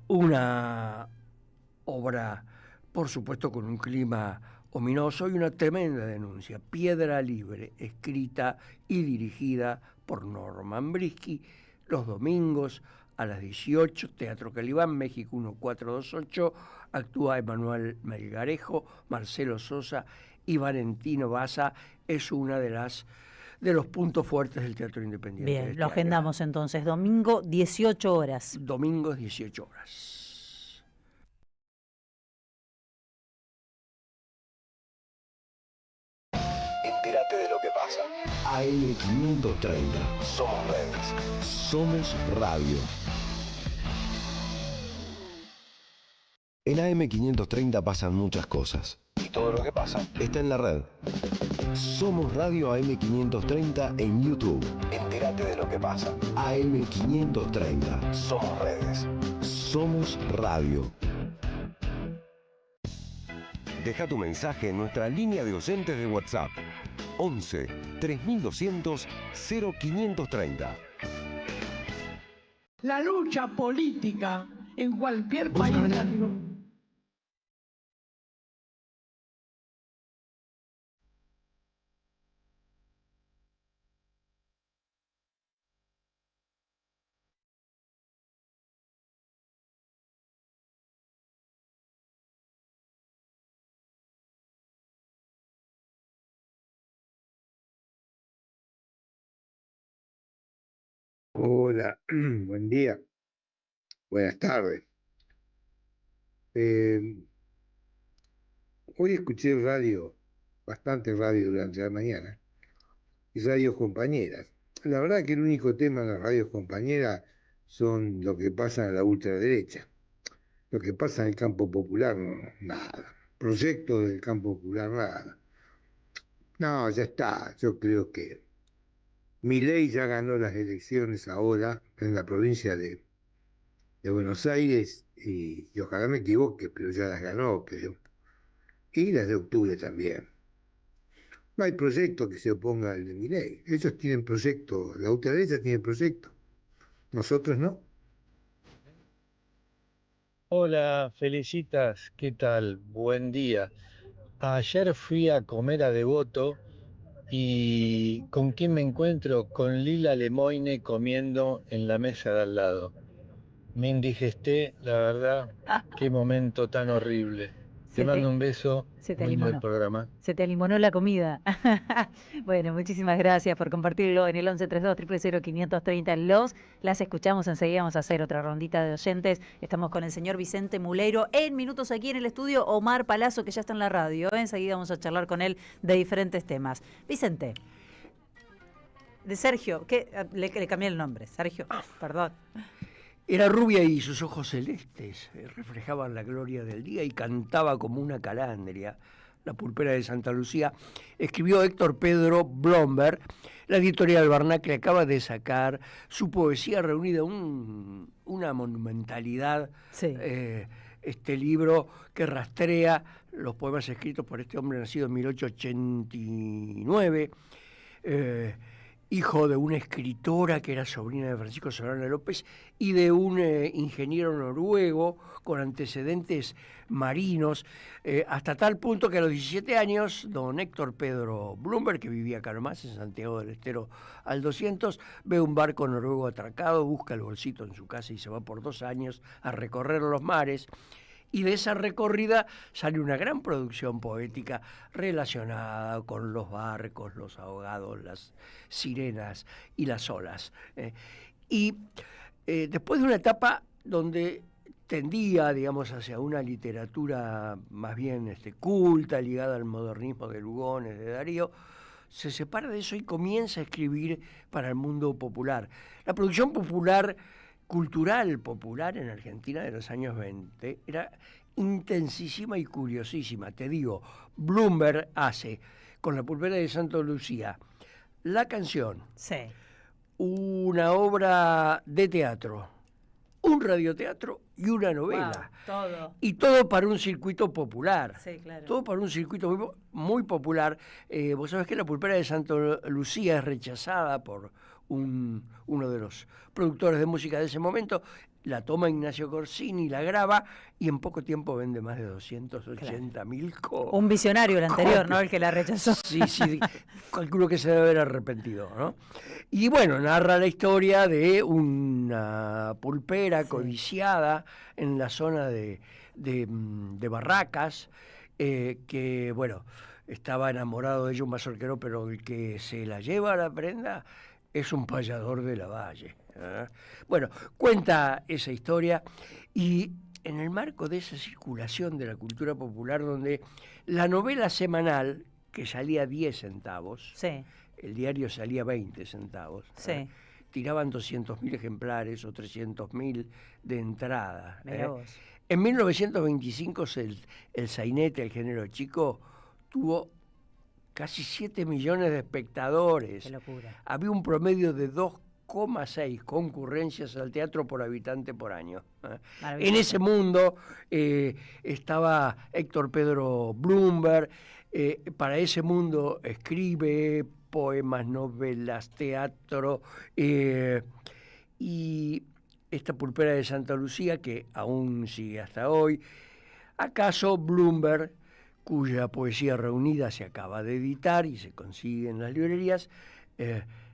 Una obra, por supuesto, con un clima ominoso y una tremenda denuncia. Piedra Libre, escrita y dirigida por Norman Brisky, los domingos a las 18, Teatro Calibán, México 1428. Actúa Emanuel Melgarejo, Marcelo Sosa y Valentino Baza. Es una de los puntos fuertes del teatro independiente. Bien, lo agendamos entonces, domingo 18 horas. Domingos 18 horas. Entérate de lo que pasa. AM530. Somos redes. Somos radio. En AM530 pasan muchas cosas. Y todo lo que pasa está en la red. Somos Radio AM530 en YouTube. Entérate de lo que pasa. AM530. Somos redes. Somos radio. Deja tu mensaje en nuestra línea de oyentes de WhatsApp. 11 3200 0530. La lucha política en cualquier país latinoamericano. Hola, buen día, buenas tardes. Eh, Hoy escuché radio, bastante radio durante la mañana, y radios compañeras. La verdad que el único tema de las radios compañeras son lo que pasa en la ultraderecha. Lo que pasa en el campo popular, nada. Proyectos del campo popular, nada. No, ya está. Yo creo que Milei ya ganó las elecciones ahora en la provincia de Buenos Aires y ojalá me equivoque, pero ya las ganó, creo. Y las de octubre también. No hay proyecto que se oponga al de Milei. Ellos tienen proyecto, la ultraderecha tiene proyecto, nosotros no. Hola, Felicitas, ¿qué tal? Buen día. Ayer fui a comer a Devoto y ¿con quién me encuentro? Con Lila Lemoine comiendo en la mesa de al lado. Me indigesté, la verdad, qué momento tan horrible. Te Se mando te, un beso, se te muy lindo el alimonó. programa. Se te alimonó la comida. Bueno, muchísimas gracias por compartirlo en el 1132-000530. Las escuchamos enseguida. Vamos a hacer otra rondita de oyentes. Estamos con el señor Vicente Muleiro en minutos aquí en el estudio. Omar Palazzo, que ya está en la radio. Enseguida vamos a charlar con él de diferentes temas. Vicente, de Sergio, le cambié el nombre. Sergio, perdón. Era rubia y sus ojos celestes reflejaban la gloria del día y cantaba como una calandria. La pulpera de Santa Lucía, escribió Héctor Pedro Blomberg. La editorial Barnacle acaba de sacar su poesía reunida, una monumentalidad. Sí. Este libro que rastrea los poemas escritos por este hombre nacido en 1889, hijo de una escritora que era sobrina de Francisco Solano López y de un ingeniero noruego con antecedentes marinos, hasta tal punto que a los 17 años, don Héctor Pedro Blomberg, que vivía acá nomás, en Santiago del Estero al 200, ve un barco noruego atracado, busca el bolsito en su casa y se va por 2 años a recorrer los mares. Y de esa recorrida sale una gran producción poética relacionada con los barcos, los ahogados, las sirenas y las olas. Y después de una etapa donde tendía, digamos, hacia una literatura más bien culta, ligada al modernismo de Lugones, de Darío, se separa de eso y comienza a escribir para el mundo popular. La producción cultural popular en Argentina de los años 20 era intensísima y curiosísima. Te digo, Blomberg hace con la pulpera de Santa Lucía la canción, Sí. una obra de teatro, un radioteatro y una novela. Wow, todo. Y todo para un circuito popular. Sí, claro. Todo para un circuito muy popular. Vos sabés que la pulpera de Santa Lucía es rechazada por uno de los productores de música de ese momento. La toma Ignacio Corsini, la graba y en poco tiempo vende más de 280.000 copias. Un visionario el anterior, ¿no? El que la rechazó. Sí, calculo que se debe haber arrepentido, ¿no? Y bueno, narra la historia de una pulpera codiciada en la zona de Barracas, que, bueno, estaba enamorado de ella un mazorquero, pero el que se la lleva a la prenda es un payador de la Valle. Bueno, cuenta esa historia y en el marco de esa circulación de la cultura popular donde la novela semanal, que salía 10 centavos, Sí. el diario salía 20 centavos, Sí. tiraban 200.000 ejemplares o 300.000 de entrada. Mirá vos. En 1925 el sainete, el género chico, tuvo casi 7 millones de espectadores. Qué locura. Había un promedio de 2,6 concurrencias al teatro por habitante por año. En ese mundo estaba Héctor Pedro Blomberg. Para ese mundo escribe poemas, novelas, teatro, y esta pulpera de Santa Lucía, que aún sigue hasta hoy. ¿Acaso Blomberg, cuya poesía reunida se acaba de editar y se consigue en las librerías,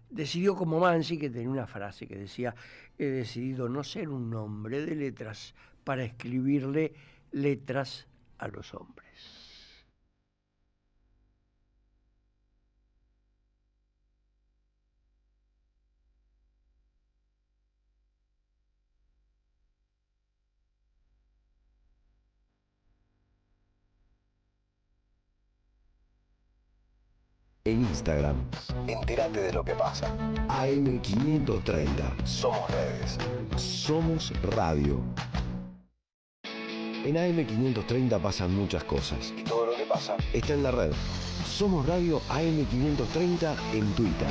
decidió como Mansi, que tenía una frase que decía: he decidido no ser un hombre de letras para escribirle letras a los hombres? En Instagram, entérate de lo que pasa. AM530. Somos redes. Somos radio. En AM530 pasan muchas cosas. Y todo lo que pasa está en la red. Somos radio AM530 en Twitter.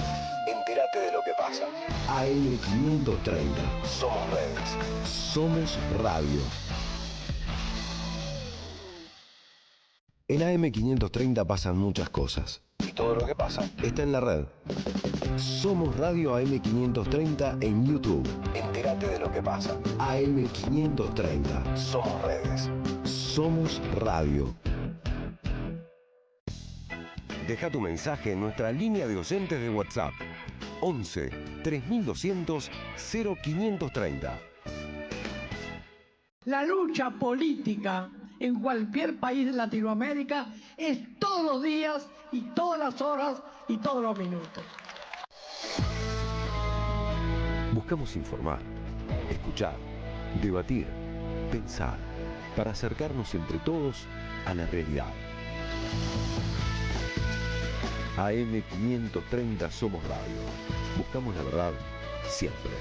Entérate de lo que pasa. AM530. Somos redes. Somos radio. En AM530 pasan muchas cosas. Y todo lo que pasa está en la red. Somos radio AM530 en YouTube. Entérate de lo que pasa. AM530. Somos redes. Somos radio. Deja tu mensaje en nuestra línea de oyentes de WhatsApp. 11 3200 0530. La lucha política en cualquier país de Latinoamérica es todos los días y todas las horas y todos los minutos. Buscamos informar, escuchar, debatir, pensar, para acercarnos entre todos a la realidad. AM530 Somos Radio. Buscamos la verdad siempre.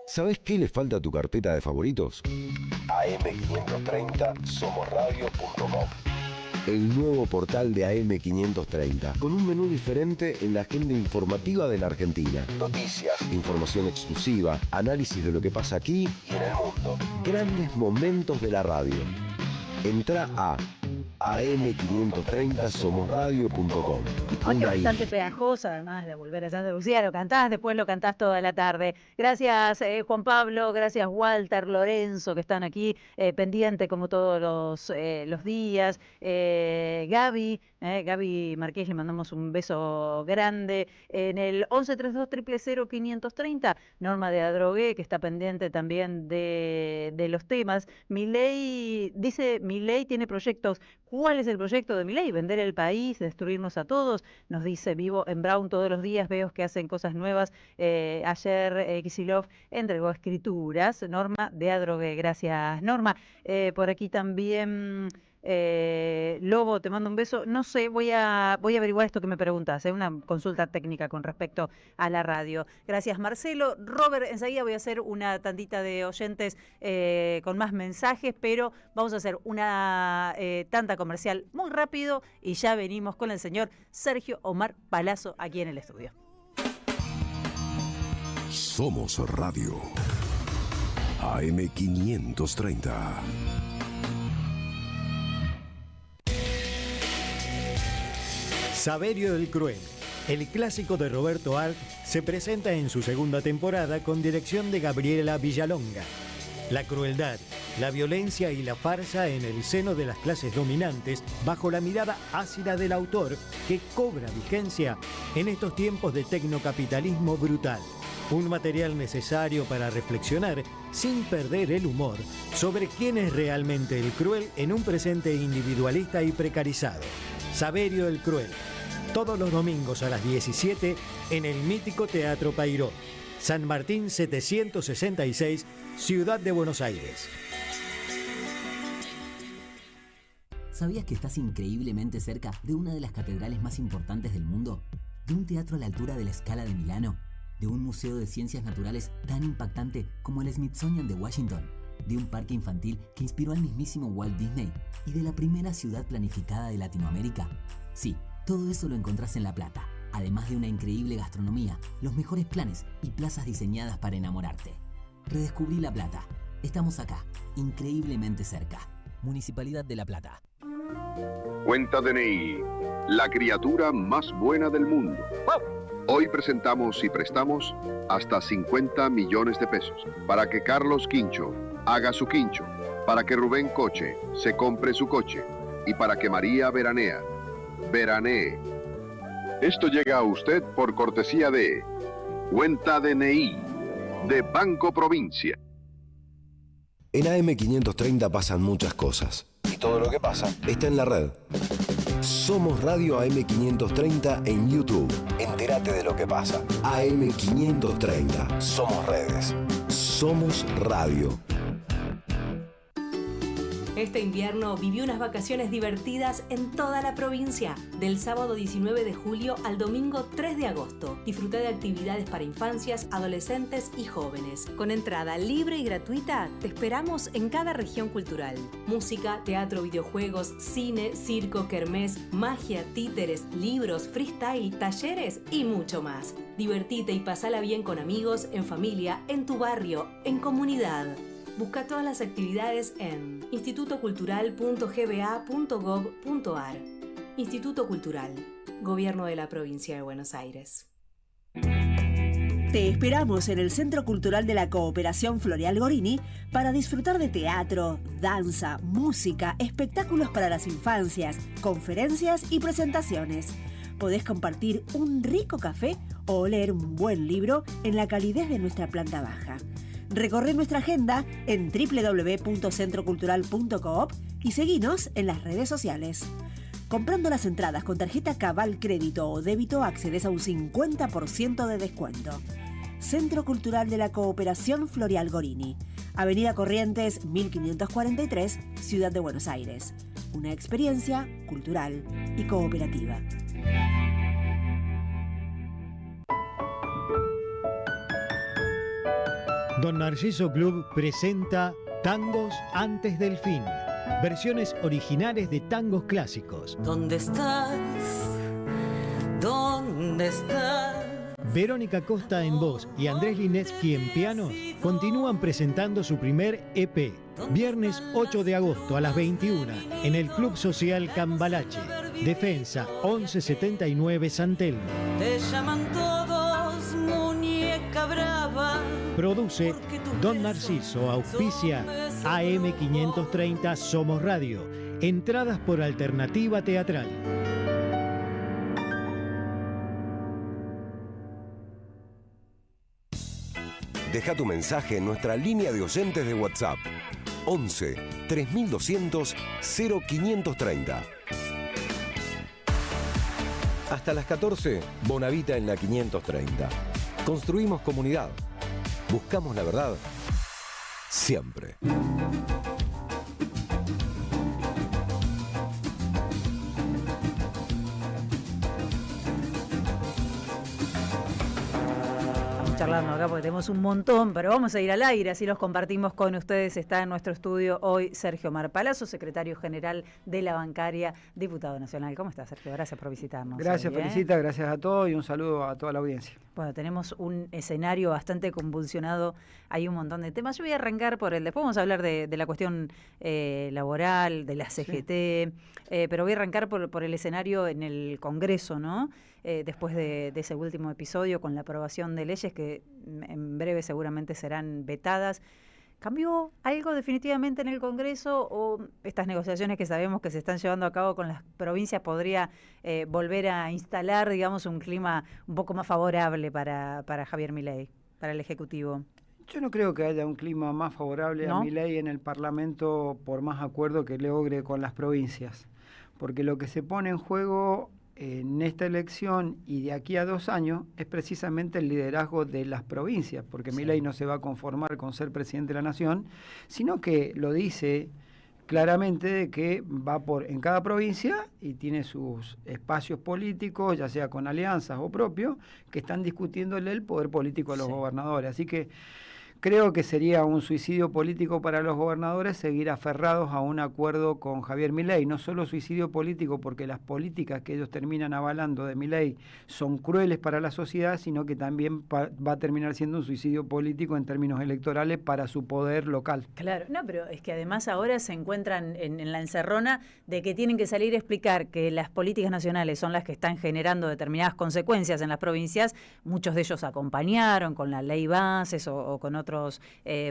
¿Sabes qué le falta a tu carpeta de favoritos? AM530somosradio.com. El nuevo portal de AM530, con un menú diferente en la agenda informativa de la Argentina. Noticias, información exclusiva, análisis de lo que pasa aquí y en el mundo. Grandes momentos de la radio. Entra a am530somosradio.com. Ay, qué bastante pegajosa, además de volver a Santa Lucía, lo cantás, después lo cantás toda la tarde. Gracias Juan Pablo, gracias Walter, Lorenzo, que están aquí pendiente como todos los días. Gaby Marqués, le mandamos un beso grande. En el 1132000530, Norma de Adrogué, que está pendiente también de los temas. Milei tiene proyectos. ¿Cuál es el proyecto de Milei? Vender el país, destruirnos a todos. Nos dice: vivo en Brown todos los días, veo que hacen cosas nuevas. Ayer Kicillof entregó escrituras. Norma de Adrogué, gracias Norma. Por aquí también Lobo, te mando un beso. No sé, voy a averiguar esto que me preguntas, una consulta técnica con respecto a la radio. Gracias Marcelo. Robert, enseguida voy a hacer una tandita de oyentes con más mensajes, pero vamos a hacer una tanda comercial muy rápido y ya venimos con el señor Sergio Omar Palazzo aquí en el estudio. Somos Radio. AM530. Saverio el Cruel, el clásico de Roberto Arlt, se presenta en su segunda temporada con dirección de Gabriela Villalonga. La crueldad, la violencia y la farsa en el seno de las clases dominantes bajo la mirada ácida del autor que cobra vigencia en estos tiempos de tecnocapitalismo brutal. Un material necesario para reflexionar sin perder el humor sobre quién es realmente el cruel en un presente individualista y precarizado. Saverio el Cruel, todos los domingos a las 17 en el mítico Teatro Payró, San Martín 766, Ciudad de Buenos Aires. ¿Sabías que estás increíblemente cerca de una de las catedrales más importantes del mundo? ¿De un teatro a la altura de la Scala de Milano? ¿De un museo de ciencias naturales tan impactante como el Smithsonian de Washington? ¿De un parque infantil que inspiró al mismísimo Walt Disney? ¿Y de la primera ciudad planificada de Latinoamérica? Sí, todo eso lo encontrás en La Plata, además de una increíble gastronomía, los mejores planes y plazas diseñadas para enamorarte. Redescubrí La Plata. Estamos acá, increíblemente cerca. Municipalidad de La Plata. Cuenta DNI, la criatura más buena del mundo. Hoy presentamos y prestamos hasta 50 millones de pesos para que Carlos Quincho haga su quincho, para que Rubén Coche se compre su coche y para que María veranee. Esto llega a usted por cortesía de Cuenta DNI de Banco Provincia. En AM530 pasan muchas cosas. Y todo lo que pasa está en la red. Somos Radio AM530 en YouTube. Entérate de lo que pasa. AM530. Somos redes. Somos radio. Este invierno viví unas vacaciones divertidas en toda la provincia, del sábado 19 de julio al domingo 3 de agosto. Disfruté de actividades para infancias, adolescentes y jóvenes. Con entrada libre y gratuita, te esperamos en cada región cultural. Música, teatro, videojuegos, cine, circo, kermés, magia, títeres, libros, freestyle, talleres y mucho más. Divertite y pasala bien con amigos, en familia, en tu barrio, en comunidad. Busca todas las actividades en institutocultural.gba.gov.ar. Instituto Cultural, Gobierno de la Provincia de Buenos Aires. Te esperamos en el Centro Cultural de la Cooperación Floreal Gorini para disfrutar de teatro, danza, música, espectáculos para las infancias, conferencias y presentaciones. Podés compartir un rico café o leer un buen libro en la calidez de nuestra planta baja. Recorre nuestra agenda en www.centrocultural.coop y seguinos en las redes sociales. Comprando las entradas con tarjeta Cabal Crédito o Débito accedes a un 50% de descuento. Centro Cultural de la Cooperación Floreal Gorini, Avenida Corrientes 1543, Ciudad de Buenos Aires. Una experiencia cultural y cooperativa. Don Narciso Club presenta Tangos antes del fin. Versiones originales de tangos clásicos. ¿Dónde estás? ¿Dónde estás? Verónica Costa en voz y Andrés Linetsky en pianos continúan presentando su primer EP. Viernes 8 de agosto a las 21 en el Club Social Cambalache. Defensa 1179 San Telmo. Te llaman todos muñeca brava. Produce Don Narciso, auspicia AM530 Somos Radio. Entradas por Alternativa Teatral. Deja tu mensaje en nuestra línea de oyentes de WhatsApp 11 3200 0530. Hasta las 14, Bonavita en la 530. Construimos comunidad. Buscamos la verdad siempre. Charlando acá porque tenemos un montón, pero vamos a ir al aire, así los compartimos con ustedes. Está en nuestro estudio hoy Sergio Mar Palazzo, secretario general de la Bancaria, diputado nacional. ¿Cómo estás, Sergio? Gracias por visitarnos. Gracias, hoy, Felicita, gracias a todos y un saludo a toda la audiencia. Bueno, tenemos un escenario bastante convulsionado, hay un montón de temas. Yo voy a arrancar por después vamos a hablar de la cuestión laboral, de la CGT, pero voy a arrancar por el escenario en el Congreso, ¿no? Después de ese último episodio con la aprobación de leyes que en breve seguramente serán vetadas. ¿Cambió algo definitivamente en el Congreso o estas negociaciones que sabemos que se están llevando a cabo con las provincias podría volver a instalar, digamos, un clima un poco más favorable para Javier Milei, para el Ejecutivo? Yo no creo que haya un clima más favorable a Milei en el Parlamento por más acuerdo que logre con las provincias, porque lo que se pone en juego en esta elección y de aquí a 2 años es precisamente el liderazgo de las provincias, porque Milei no se va a conformar con ser presidente de la nación, sino que lo dice claramente de que va en cada provincia y tiene sus espacios políticos, ya sea con alianzas o propios, que están discutiéndole el poder político a los gobernadores. Así que creo que sería un suicidio político para los gobernadores seguir aferrados a un acuerdo con Javier Milei. No solo suicidio político porque las políticas que ellos terminan avalando de Milei son crueles para la sociedad, sino que también va a terminar siendo un suicidio político en términos electorales para su poder local. Claro, no, pero es que además ahora se encuentran en la encerrona de que tienen que salir a explicar que las políticas nacionales son las que están generando determinadas consecuencias en las provincias. Muchos de ellos acompañaron con la ley bases o con otros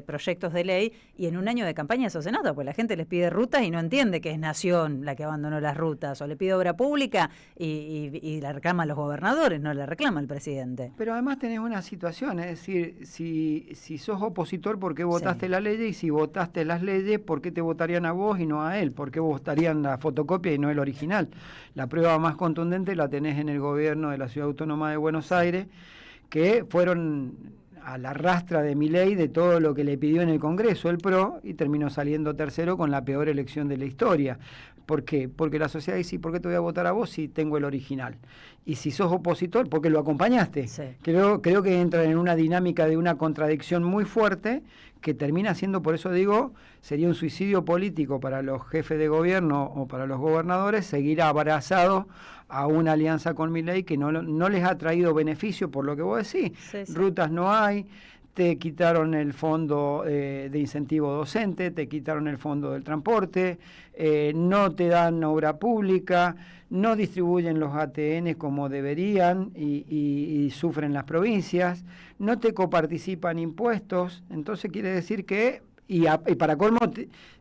proyectos de ley, y en un año de campaña eso se nota, pues la gente les pide rutas y no entiende que es Nación la que abandonó las rutas, o le pide obra pública y la reclaman los gobernadores, no la reclama el presidente. Pero además tenés una situación, es decir, si sos opositor, ¿por qué votaste la ley? Y si votaste las leyes, ¿por qué te votarían a vos y no a él? ¿Por qué votarían la fotocopia y no el original? La prueba más contundente la tenés en el gobierno de la Ciudad Autónoma de Buenos Aires, que fueron a la rastra de Milei de todo lo que le pidió en el Congreso el PRO, y terminó saliendo tercero con la peor elección de la historia. ¿Por qué? Porque la sociedad dice, ¿por qué te voy a votar a vos si tengo el original? Y si sos opositor, ¿por qué lo acompañaste? Sí. Creo que entra en una dinámica de una contradicción muy fuerte que termina siendo, por eso digo, sería un suicidio político para los jefes de gobierno o para los gobernadores seguir abrazados a una alianza con Milei que no les ha traído beneficio, por lo que vos decís. Sí. Rutas no hay, te quitaron el fondo de incentivo docente, te quitaron el fondo del transporte, no te dan obra pública, no distribuyen los ATN como deberían y sufren las provincias, no te coparticipan impuestos, entonces quiere decir que, y para colmo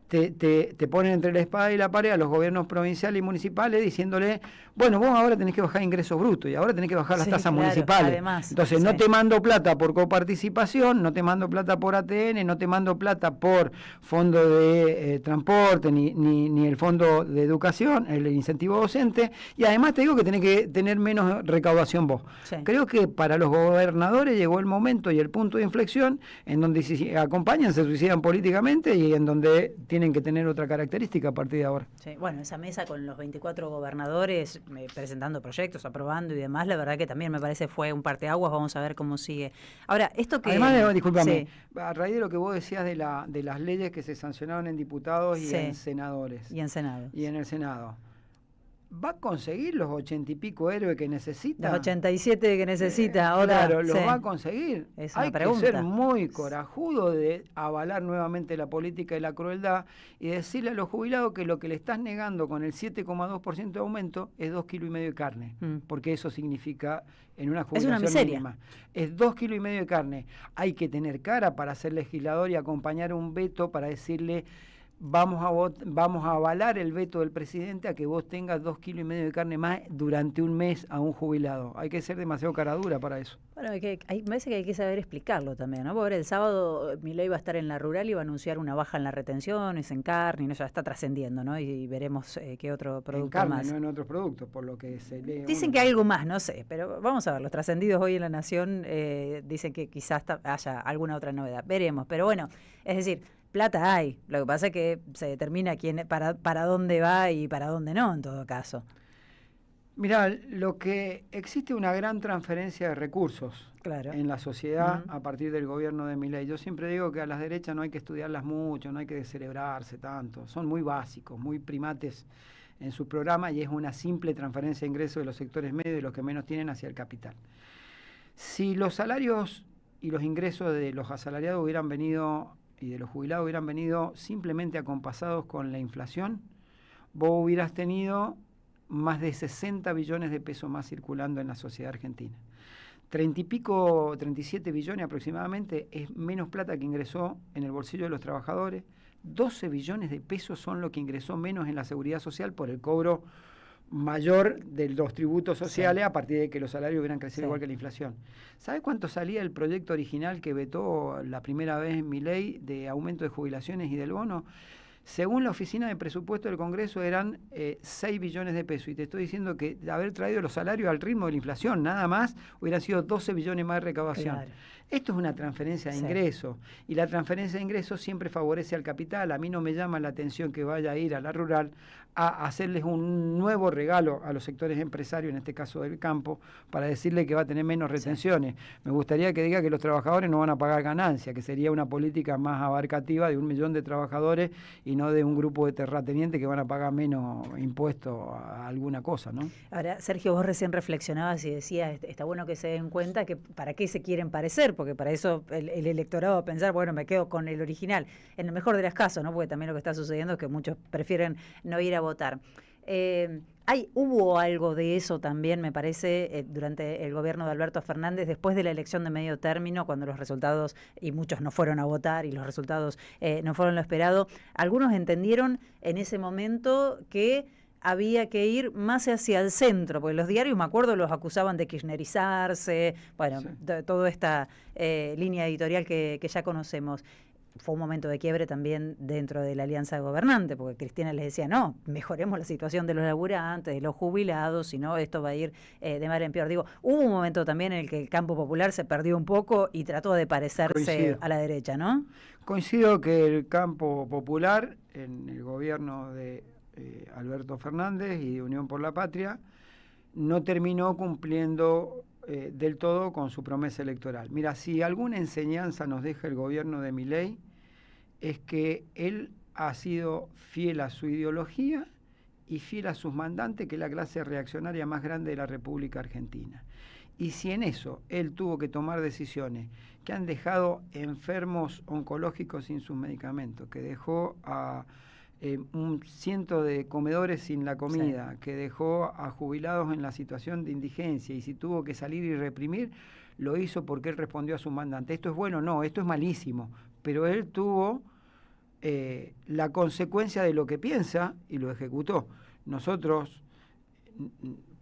te ponen entre la espada y la pared a los gobiernos provinciales y municipales diciéndole, bueno, vos ahora tenés que bajar ingresos brutos y ahora tenés que bajar las tasas municipales. Además, entonces no te mando plata por coparticipación, no te mando plata por ATN, no te mando plata por fondo de transporte, ni el fondo de educación, el incentivo docente, y además te digo que tenés que tener menos recaudación vos. Sí. Creo que para los gobernadores llegó el momento y el punto de inflexión en donde si acompañan, se suicidan políticamente y en donde tienen que tener otra característica a partir de ahora. Sí, bueno, esa mesa con los 24 gobernadores presentando proyectos, aprobando y demás, la verdad que también me parece fue un parteaguas, vamos a ver cómo sigue. Ahora, esto que... Además, discúlpame, sí, a raíz de lo que vos decías de las leyes que se sancionaron en diputados y en senadores. Y en Senado. Y en el Senado. ¿Va a conseguir los 80 y pico héroes que necesita? Los 87 que necesita ahora. Claro, los va a conseguir. Es Hay una pregunta. Que ser muy corajudo de avalar nuevamente la política y la crueldad y decirle a los jubilados que lo que le estás negando con el 7,2% de aumento es 2,5 kilos de carne, porque eso significa en una jubilación mínima. Es 2,5 kilos de carne. Hay que tener cara para ser legislador y acompañar un veto para decirle... Vamos a avalar el veto del presidente a que vos tengas 2,5 kilos de carne más durante un mes a un jubilado. Hay que ser demasiado cara dura para eso. Bueno, me parece que hay que saber explicarlo también, ¿no? Porque el sábado Milei va a estar en la rural y va a anunciar una baja en las retenciones, en carne, y ya está trascendiendo, ¿no? Y veremos qué otro producto en carne, más. No en otros productos, por lo que se lee. Dicen que hay algo más, no sé, pero vamos a ver. Los trascendidos hoy en La Nación dicen que quizás haya alguna otra novedad. Veremos, pero bueno, es decir... Plata hay, lo que pasa es que se determina para dónde va y para dónde no, en todo caso. Mirá, lo que existe una gran transferencia de recursos en la sociedad a partir del gobierno de Milei. Yo siempre digo que a las derechas no hay que estudiarlas mucho, no hay que celebrarse tanto, son muy básicos, muy primates en su programa y es una simple transferencia de ingresos de los sectores medios y los que menos tienen hacia el capital. Si los salarios y los ingresos de los asalariados hubieran venido... y de los jubilados hubieran venido simplemente acompasados con la inflación, vos hubieras tenido más de 60 billones de pesos más circulando en la sociedad argentina. 37 billones aproximadamente es menos plata que ingresó en el bolsillo de los trabajadores, 12 billones de pesos son lo que ingresó menos en la seguridad social por el cobro mayor de los tributos sociales a partir de que los salarios hubieran crecido igual que la inflación. ¿Sabe cuánto salía el proyecto original que vetó la primera vez en Milei de aumento de jubilaciones y del bono? Según la Oficina de Presupuesto del Congreso eran 6 billones de pesos. Y te estoy diciendo que de haber traído los salarios al ritmo de la inflación, nada más, hubieran sido 12 billones más de recaudación. Claro. Esto es una transferencia de ingresos. Y la transferencia de ingresos siempre favorece al capital. A mí no me llama la atención que vaya a ir a la rural a hacerles un nuevo regalo a los sectores empresarios, en este caso del campo, para decirle que va a tener menos retenciones. Me gustaría que diga que los trabajadores no van a pagar ganancias, que sería una política más abarcativa de 1 millón de trabajadores y no de un grupo de terratenientes que van a pagar menos impuestos a alguna cosa, ¿no? Ahora, Sergio, vos recién reflexionabas y decías, está bueno que se den cuenta que para qué se quieren parecer, porque para eso el electorado va a pensar, bueno, me quedo con el original. En el mejor de los casos, ¿no? Porque también lo que está sucediendo es que muchos prefieren no ir a votar. Hubo algo de eso también, me parece, durante el gobierno de Alberto Fernández, después de la elección de medio término, cuando los resultados, y muchos no fueron a votar, y los resultados no fueron lo esperado. Algunos entendieron en ese momento que había que ir más hacia el centro, porque los diarios, me acuerdo, los acusaban de kirchnerizarse, bueno, toda esta línea editorial que ya conocemos. fue un momento de quiebre también dentro de la alianza gobernante, porque Cristina les decía, no, mejoremos la situación de los laburantes, de los jubilados, si no, esto va a ir de mal en peor. Digo, hubo un momento también en el que el campo popular se perdió un poco y trató de parecerse a la derecha, ¿no? Coincido que el campo popular, en el gobierno de Alberto Fernández y de Unión por la Patria, no terminó cumpliendo del todo con su promesa electoral. Mira, si alguna enseñanza nos deja el gobierno de Milei, es que él ha sido fiel a su ideología y fiel a sus mandantes, que es la clase reaccionaria más grande de la República Argentina. Y si en eso él tuvo que tomar decisiones que han dejado enfermos oncológicos sin sus medicamentos, que dejó a un ciento de comedores sin la comida, sí, que dejó a jubilados en la situación de indigencia, y si tuvo que salir y reprimir, lo hizo porque él respondió a su mandante. ¿Esto es bueno? No, esto es malísimo, pero él tuvo la consecuencia de lo que piensa y lo ejecutó. Nosotros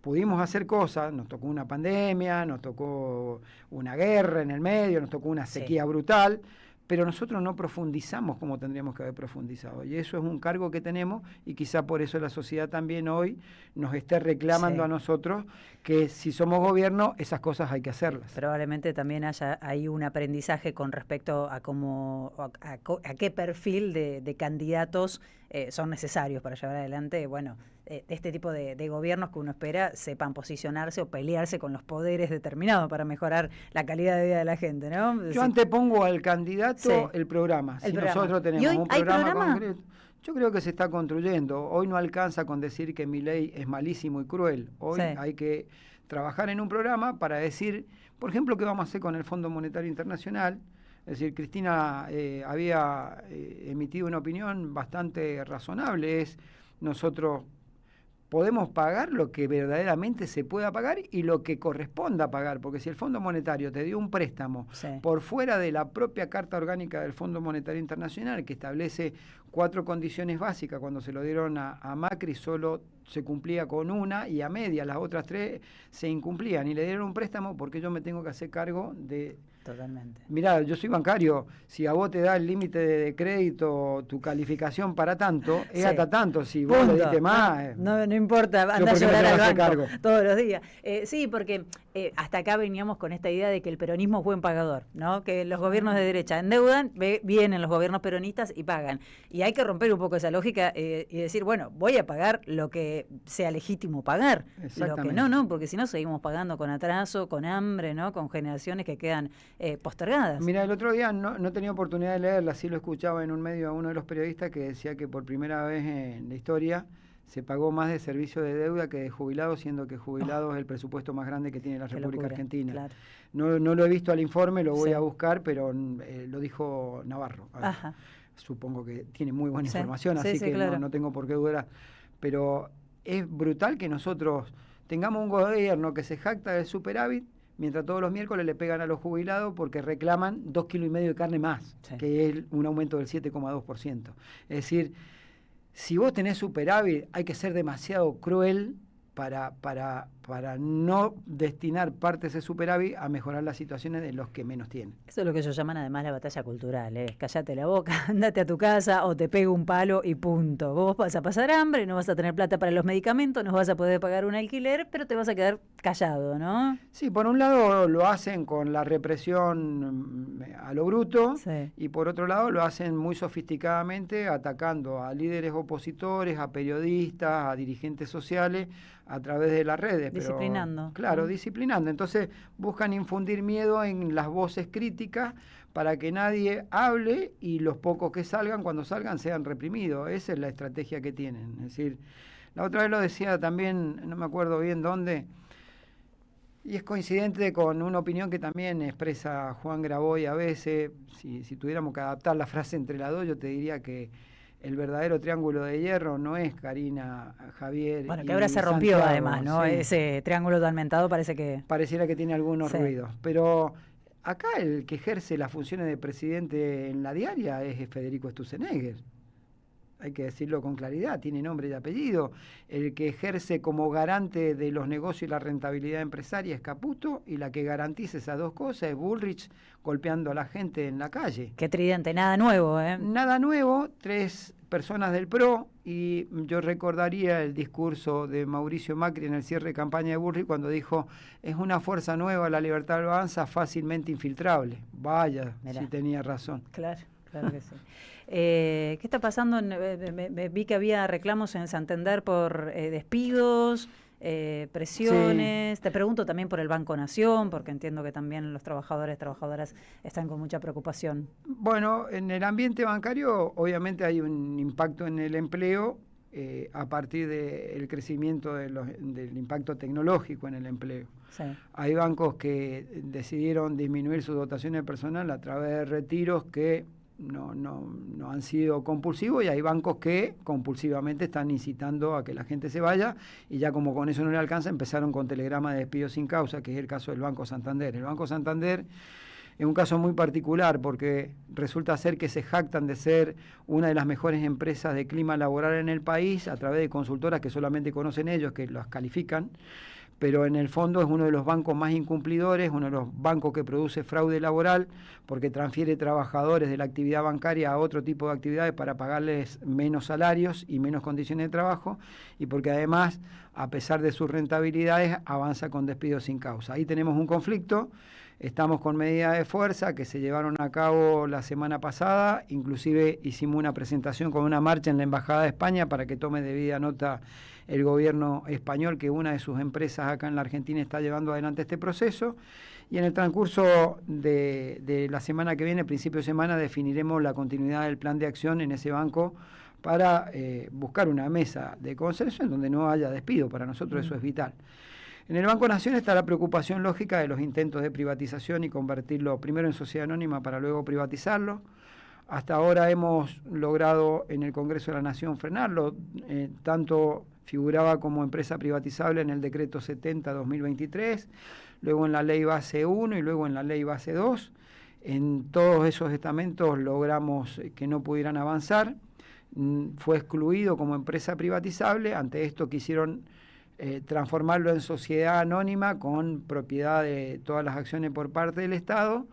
pudimos hacer cosas, nos tocó una pandemia, nos tocó una guerra en el medio, nos tocó una sequía brutal, pero nosotros no profundizamos como tendríamos que haber profundizado. Y eso es un cargo que tenemos, y quizá por eso la sociedad también hoy nos esté reclamando a nosotros que si somos gobierno, esas cosas hay que hacerlas. Probablemente también haya ahí un aprendizaje con respecto a cómo, a qué perfil de candidatos son necesarios para llevar adelante, bueno, este tipo de gobiernos que uno espera sepan posicionarse o pelearse con los poderes determinados para mejorar la calidad de vida de la gente, ¿no? Yo antepongo al candidato el programa. Si nosotros tenemos un programa concreto, yo creo que se está construyendo. Hoy no alcanza con decir que Milei es malísimo y cruel. Hoy hay que trabajar en un programa para decir, por ejemplo, qué vamos a hacer con el Fondo Monetario Internacional. Es decir, Cristina había emitido una opinión bastante razonable. Es nosotros podemos pagar lo que verdaderamente se pueda pagar y lo que corresponda pagar, porque si el Fondo Monetario te dio un préstamo por fuera de la propia Carta Orgánica del Fondo Monetario Internacional, que establece 4 condiciones básicas, cuando se lo dieron a Macri solo se cumplía con una y a media, las otras 3 se incumplían, y le dieron un préstamo porque yo me tengo que hacer cargo de... Totalmente. Mirá, yo soy bancario, si a vos te da el límite de crédito, tu calificación para tanto, es hasta tanto, si vos le diste más... No importa, anda a llorar al banco todos los días. Sí, porque hasta acá veníamos con esta idea de que el peronismo es buen pagador, ¿no? Que los gobiernos de derecha endeudan, vienen los gobiernos peronistas y pagan. Y hay que romper un poco esa lógica y decir, bueno, voy a pagar lo que sea legítimo pagar. Lo que no, porque si no seguimos pagando con atraso, con hambre, ¿no? Con generaciones que quedan postergadas. Mira, el otro día no tenía oportunidad de leerla, sí lo escuchaba en un medio a uno de los periodistas que decía que por primera vez en la historia se pagó más de servicio de deuda que de jubilados, siendo que jubilados es el presupuesto más grande que tiene la República Argentina. Claro. No lo he visto al informe, lo voy a buscar, pero lo dijo Navarro. Ajá. Supongo que tiene muy buena información, así que claro, no tengo por qué dudar. Pero es brutal que nosotros tengamos un gobierno que se jacta del superávit, mientras todos los miércoles le pegan a los jubilados porque reclaman 2,5 kilos de carne más, que es un aumento del 7,2%. Es decir, si vos tenés superávit, hay que ser demasiado cruel para no destinar parte de ese superávit a mejorar las situaciones de los que menos tienen. Eso es lo que ellos llaman además la batalla cultural, cállate la boca, andate a tu casa o te pego un palo y punto. Vos vas a pasar hambre, no vas a tener plata para los medicamentos, no vas a poder pagar un alquiler, pero te vas a quedar callado, ¿no? Sí, por un lado lo hacen con la represión a lo bruto, y por otro lado lo hacen muy sofisticadamente atacando a líderes opositores, a periodistas, a dirigentes sociales, a través de las redes. Disciplinando. Pero, claro, disciplinando. Entonces buscan infundir miedo en las voces críticas para que nadie hable y los pocos que salgan, cuando salgan, sean reprimidos. Esa es la estrategia que tienen. Es decir, la otra vez lo decía también, no me acuerdo bien dónde, y es coincidente con una opinión que también expresa Juan Graboy a veces. Si tuviéramos que adaptar la frase entre las dos, yo te diría que el verdadero triángulo de hierro no es Karina, Javier. Bueno, que ahora se rompió Santiago, además, ¿no? Sí. Ese triángulo totalmentado parece que... Pareciera que tiene algunos ruidos. Pero acá el que ejerce las funciones de presidente en la diaria es Federico Sturzenegger. hay que decirlo con claridad, tiene nombre y apellido. El que ejerce como garante de los negocios y la rentabilidad empresaria es Caputo, y la que garantiza esas dos cosas es Bullrich golpeando a la gente en la calle. Qué tridente, nada nuevo, ¿eh? Nada nuevo, 3 personas del PRO, y yo recordaría el discurso de Mauricio Macri en el cierre de campaña de Bullrich cuando dijo: es una fuerza nueva, la Libertad Avanza, fácilmente infiltrable. Vaya, Mirá. si tenía razón. Claro que sí. ¿Qué está pasando? Vi que había reclamos en Santander por despidos, presiones. Sí. Te pregunto también por el Banco Nación, porque entiendo que también los trabajadores, trabajadoras están con mucha preocupación. Bueno, en el ambiente bancario obviamente hay un impacto en el empleo a partir del crecimiento del impacto tecnológico en el empleo. Sí. Hay bancos que decidieron disminuir su dotación de personal a través de retiros que no han sido compulsivos, y hay bancos que compulsivamente están incitando a que la gente se vaya, y ya como con eso no le alcanza, empezaron con telegramas de despido sin causa, que es el caso del Banco Santander. El Banco Santander es un caso muy particular porque resulta ser que se jactan de ser una de las mejores empresas de clima laboral en el país a través de consultoras que solamente conocen ellos, que las califican, pero en el fondo es uno de los bancos más incumplidores, uno de los bancos que produce fraude laboral porque transfiere trabajadores de la actividad bancaria a otro tipo de actividades para pagarles menos salarios y menos condiciones de trabajo, y porque además, a pesar de sus rentabilidades, avanza con despidos sin causa. Ahí tenemos un conflicto. Estamos con medidas de fuerza que se llevaron a cabo la semana pasada, inclusive hicimos una presentación con una marcha en la Embajada de España para que tome debida nota el gobierno español, que una de sus empresas acá en la Argentina está llevando adelante este proceso, y en el transcurso de la semana que viene, principio de semana, definiremos la continuidad del plan de acción en ese banco para buscar una mesa de consenso en donde no haya despido. Para nosotros eso es vital. En el Banco Nación está la preocupación lógica de los intentos de privatización y convertirlo primero en sociedad anónima para luego privatizarlo. Hasta ahora hemos logrado en el Congreso de la Nación frenarlo, tanto figuraba como empresa privatizable en el decreto 70/2023, luego en la ley base 1 y luego en la ley base 2. En todos esos estamentos logramos que no pudieran avanzar. Fue excluido como empresa privatizable. Ante esto quisieron transformarlo en sociedad anónima con propiedad de todas las acciones por parte del Estado,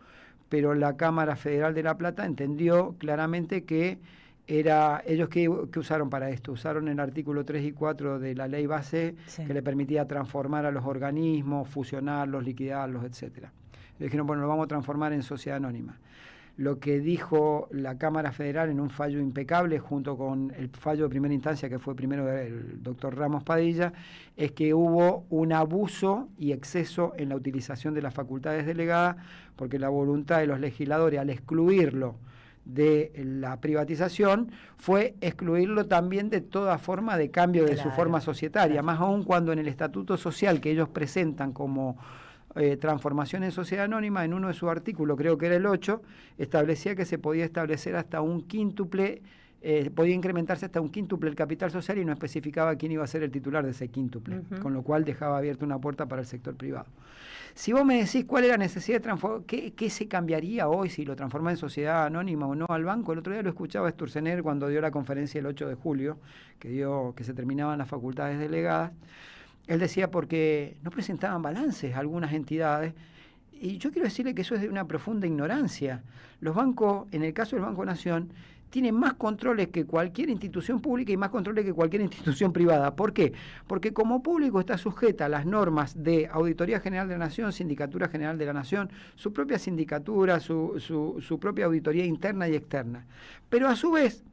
pero la Cámara Federal de La Plata entendió claramente que ellos que usaron para esto, usaron el artículo 3 y 4 de la ley base, sí, que le permitía transformar a los organismos, fusionarlos, liquidarlos, etcétera. Le dijeron, bueno, lo vamos a transformar en sociedad anónima. Lo que dijo la Cámara Federal en un fallo impecable, junto con el fallo de primera instancia que fue primero del doctor Ramos Padilla, es que hubo un abuso y exceso en la utilización de las facultades delegadas, porque la voluntad de los legisladores al excluirlo de la privatización fue excluirlo también de toda forma de cambio de su forma societaria, más aún cuando en el estatuto social que ellos presentan como transformación en sociedad anónima, en uno de sus artículos, creo que era el 8, establecía que se podía establecer hasta un quíntuple, podía incrementarse hasta un quíntuple el capital social, y no especificaba quién iba a ser el titular de ese quíntuple, con lo cual dejaba abierta una puerta para el sector privado. Si vos me decís cuál es la necesidad de transformar, ¿qué se cambiaría hoy si lo transforma en sociedad anónima o no al banco? El otro día lo escuchaba a Sturzenegger cuando dio la conferencia el 8 de julio, que se terminaban las facultades delegadas. Él decía porque no presentaban balances algunas entidades, y yo quiero decirle que eso es de una profunda ignorancia. Los bancos, en el caso del Banco Nación, tienen más controles que cualquier institución pública y más controles que cualquier institución privada. ¿Por qué? Porque como público está sujeta a las normas de Auditoría General de la Nación, Sindicatura General de la Nación, su propia sindicatura, su propia auditoría interna y externa. Pero a su vez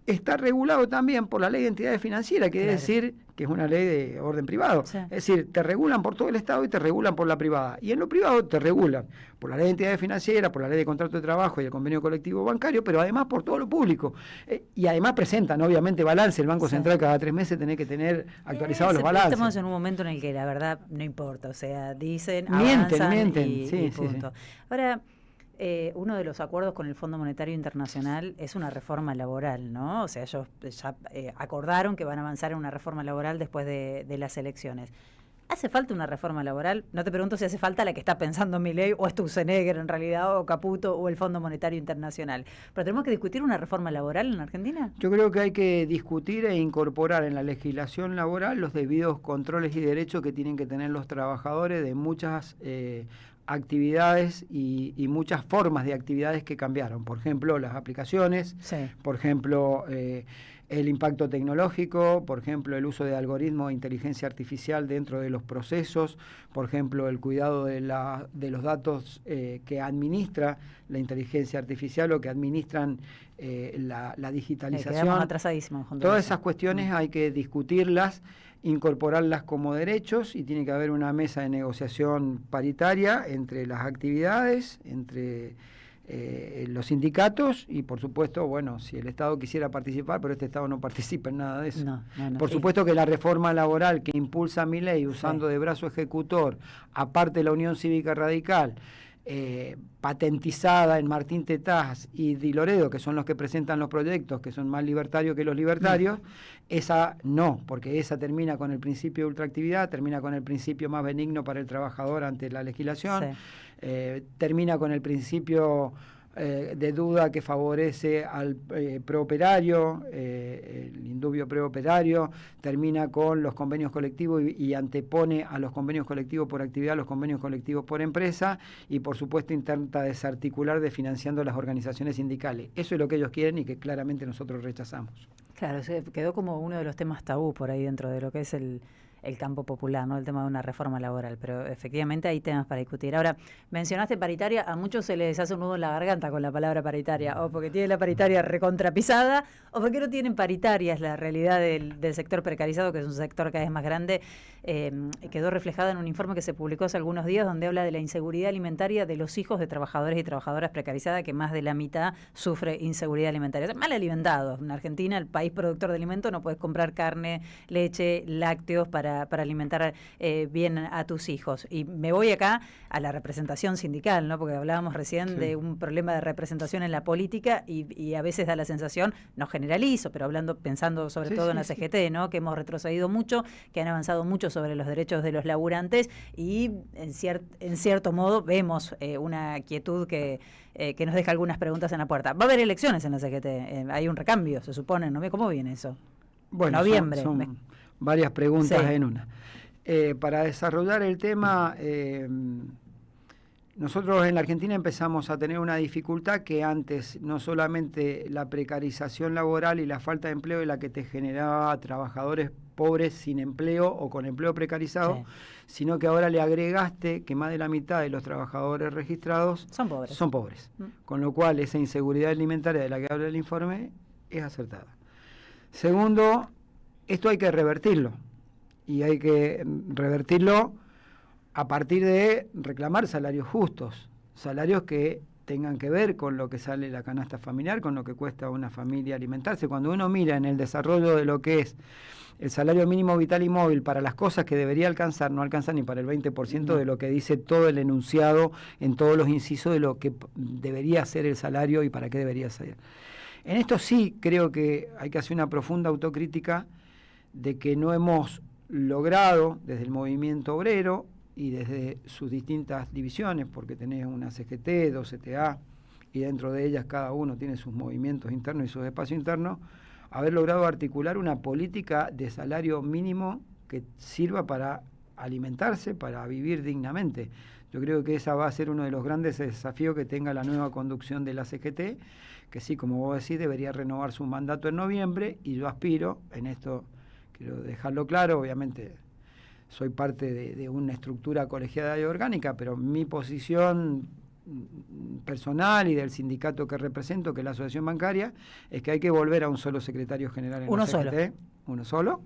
está regulado también por la Ley de Entidades Financieras, que claro, es decir, que es una ley de orden privado. Sí. Es decir, te regulan por todo el Estado y te regulan por la privada. Y en lo privado te regulan por la Ley de Entidades Financieras, por la Ley de Contrato de Trabajo y el Convenio Colectivo Bancario, pero además por todo lo público. Y además presentan, obviamente, balance. El Banco Central cada 3 meses tiene que tener actualizados los balances. Estamos en un momento en el que la verdad no importa. O sea, dicen, avanzan mienten. Y punto. Sí. Ahora, uno de los acuerdos con el Fondo Monetario Internacional es una reforma laboral, ¿no? O sea, ellos ya acordaron que van a avanzar en una reforma laboral después de las elecciones. ¿Hace falta una reforma laboral? No te pregunto si hace falta la que está pensando Milei, o Sturzenegger en realidad, o Caputo, o el Fondo Monetario Internacional. ¿Pero tenemos que discutir una reforma laboral en Argentina? Yo creo que hay que discutir e incorporar en la legislación laboral los debidos controles y derechos que tienen que tener los trabajadores de muchas actividades y muchas formas de actividades que cambiaron. Por ejemplo, las aplicaciones, por ejemplo, el impacto tecnológico, por ejemplo, el uso de algoritmos de inteligencia artificial dentro de los procesos, por ejemplo, el cuidado de los datos que administra la inteligencia artificial o que administran la digitalización. Quedamos atrasadísimos. Todas esas cuestiones hay que discutirlas, incorporarlas como derechos, y tiene que haber una mesa de negociación paritaria entre las actividades, entre los sindicatos y, por supuesto, bueno, si el Estado quisiera participar, pero este Estado no participa en nada de eso. Por supuesto que la reforma laboral que impulsa Milei usando de brazo ejecutor, aparte de la Unión Cívica Radical, patentizada en Martín Tetaz y Di Loredo, que son los que presentan los proyectos, que son más libertarios que los libertarios, esa no, porque esa termina con el principio de ultraactividad, termina con el principio más benigno para el trabajador ante la legislación, termina con el principio de duda que favorece al preoperario, el indubio preoperario, termina con los convenios colectivos y antepone a los convenios colectivos por actividad los convenios colectivos por empresa, y por supuesto intenta desarticular desfinanciando las organizaciones sindicales. Eso es lo que ellos quieren y que claramente nosotros rechazamos. Claro, se quedó como uno de los temas tabú por ahí dentro de lo que es el campo popular, ¿no? El tema de una reforma laboral, pero efectivamente hay temas para discutir. Ahora, mencionaste paritaria, a muchos se les hace un nudo en la garganta con la palabra paritaria, o porque tienen la paritaria recontrapisada, o porque no tienen paritaria. Es la realidad del sector precarizado, que es un sector cada vez más grande. Quedó reflejada en un informe que se publicó hace algunos días, donde habla de la inseguridad alimentaria de los hijos de trabajadores y trabajadoras precarizadas, que más de la mitad sufre inseguridad alimentaria. Mal alimentados. En Argentina, el país productor de alimentos, no puedes comprar carne, leche, lácteos para alimentar bien a tus hijos. Y me voy acá a la representación sindical, ¿no? Porque hablábamos recién de un problema de representación en la política y a veces da la sensación, no generalizo, pero pensando sobre todo en la CGT, ¿no? Que hemos retrocedido mucho, que han avanzado mucho sobre los derechos de los laburantes, y en cierto modo vemos una quietud que nos deja algunas preguntas en la puerta. Va a haber elecciones en la CGT, hay un recambio, se supone, ¿no? ¿Cómo viene eso? Bueno, noviembre. Son varias preguntas en una. Para desarrollar el tema, nosotros en la Argentina empezamos a tener una dificultad que antes no solamente la precarización laboral y la falta de empleo es la que te generaba trabajadores pobres sin empleo o con empleo precarizado, sino que ahora le agregaste que más de la mitad de los trabajadores registrados son pobres. Con lo cual esa inseguridad alimentaria de la que habla el informe es acertada. Segundo, esto hay que revertirlo, y hay que revertirlo a partir de reclamar salarios justos, salarios que tengan que ver con lo que sale la canasta familiar, con lo que cuesta a una familia alimentarse. Cuando uno mira en el desarrollo de lo que es el salario mínimo vital y móvil para las cosas que debería alcanzar, no alcanza ni para el 20% de lo que dice todo el enunciado en todos los incisos de lo que debería ser el salario y para qué debería ser. En esto sí creo que hay que hacer una profunda autocrítica de que no hemos logrado desde el movimiento obrero y desde sus distintas divisiones, porque tenés una CGT, dos CTA, y dentro de ellas cada uno tiene sus movimientos internos y sus espacios internos, haber logrado articular una política de salario mínimo que sirva para alimentarse, para vivir dignamente. Yo creo que esa va a ser uno de los grandes desafíos que tenga la nueva conducción de la CGT, que sí, como vos decís, debería renovar su mandato en noviembre, y yo aspiro, en esto quiero dejarlo claro, obviamente soy parte de una estructura colegiada y orgánica, pero mi posición personal y del sindicato que represento, que es la Asociación Bancaria, es que hay que volver a un solo secretario general en la CGT, uno solo.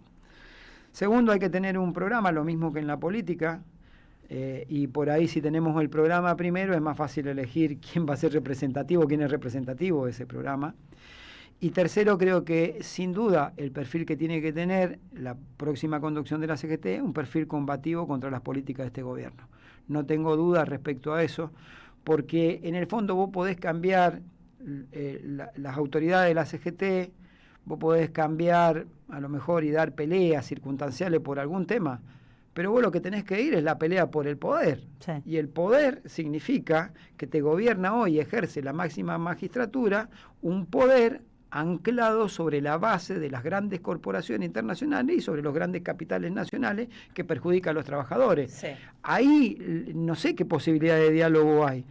Segundo, hay que tener un programa, lo mismo que en la política, y por ahí si tenemos el programa primero es más fácil elegir quién va a ser representativo, quién es representativo de ese programa. Y tercero, creo que sin duda el perfil que tiene que tener la próxima conducción de la CGT es un perfil combativo contra las políticas de este gobierno. No tengo dudas respecto a eso, porque en el fondo vos podés cambiar las autoridades de la CGT, vos podés cambiar a lo mejor y dar peleas circunstanciales por algún tema, pero vos lo que tenés que ir es la pelea por el poder. Sí. Y el poder significa que te gobierna hoy, ejerce la máxima magistratura, un poder anclado sobre la base de las grandes corporaciones internacionales y sobre los grandes capitales nacionales que perjudican a los trabajadores. Sí. Ahí no sé qué posibilidad de diálogo hay.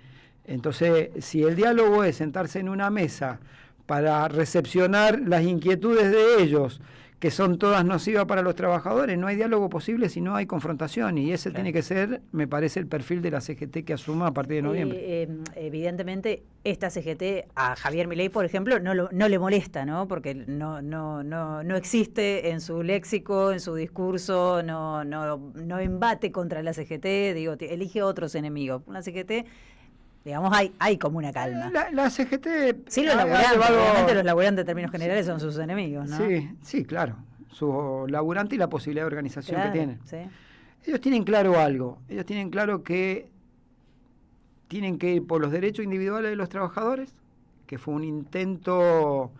Entonces, si el diálogo es sentarse en una mesa para recepcionar las inquietudes de ellos, que son todas nocivas para los trabajadores, no hay diálogo posible si no hay confrontación, y ese tiene que ser, me parece, el perfil de la CGT que asuma a partir de noviembre. Evidentemente, esta CGT a Javier Milei, por ejemplo, no le molesta, ¿no? Porque no existe en su léxico, en su discurso, no embate contra la CGT, digo, elige otros enemigos. Una CGT, digamos, hay como una calma. La CGT... Sí, los laburantes, obviamente los laburantes en términos generales son sus enemigos, ¿no? Sí, claro. Su laburante y la posibilidad de organización que tienen. Sí. Ellos tienen claro algo. Ellos tienen claro que tienen que ir por los derechos individuales de los trabajadores, que fue un intento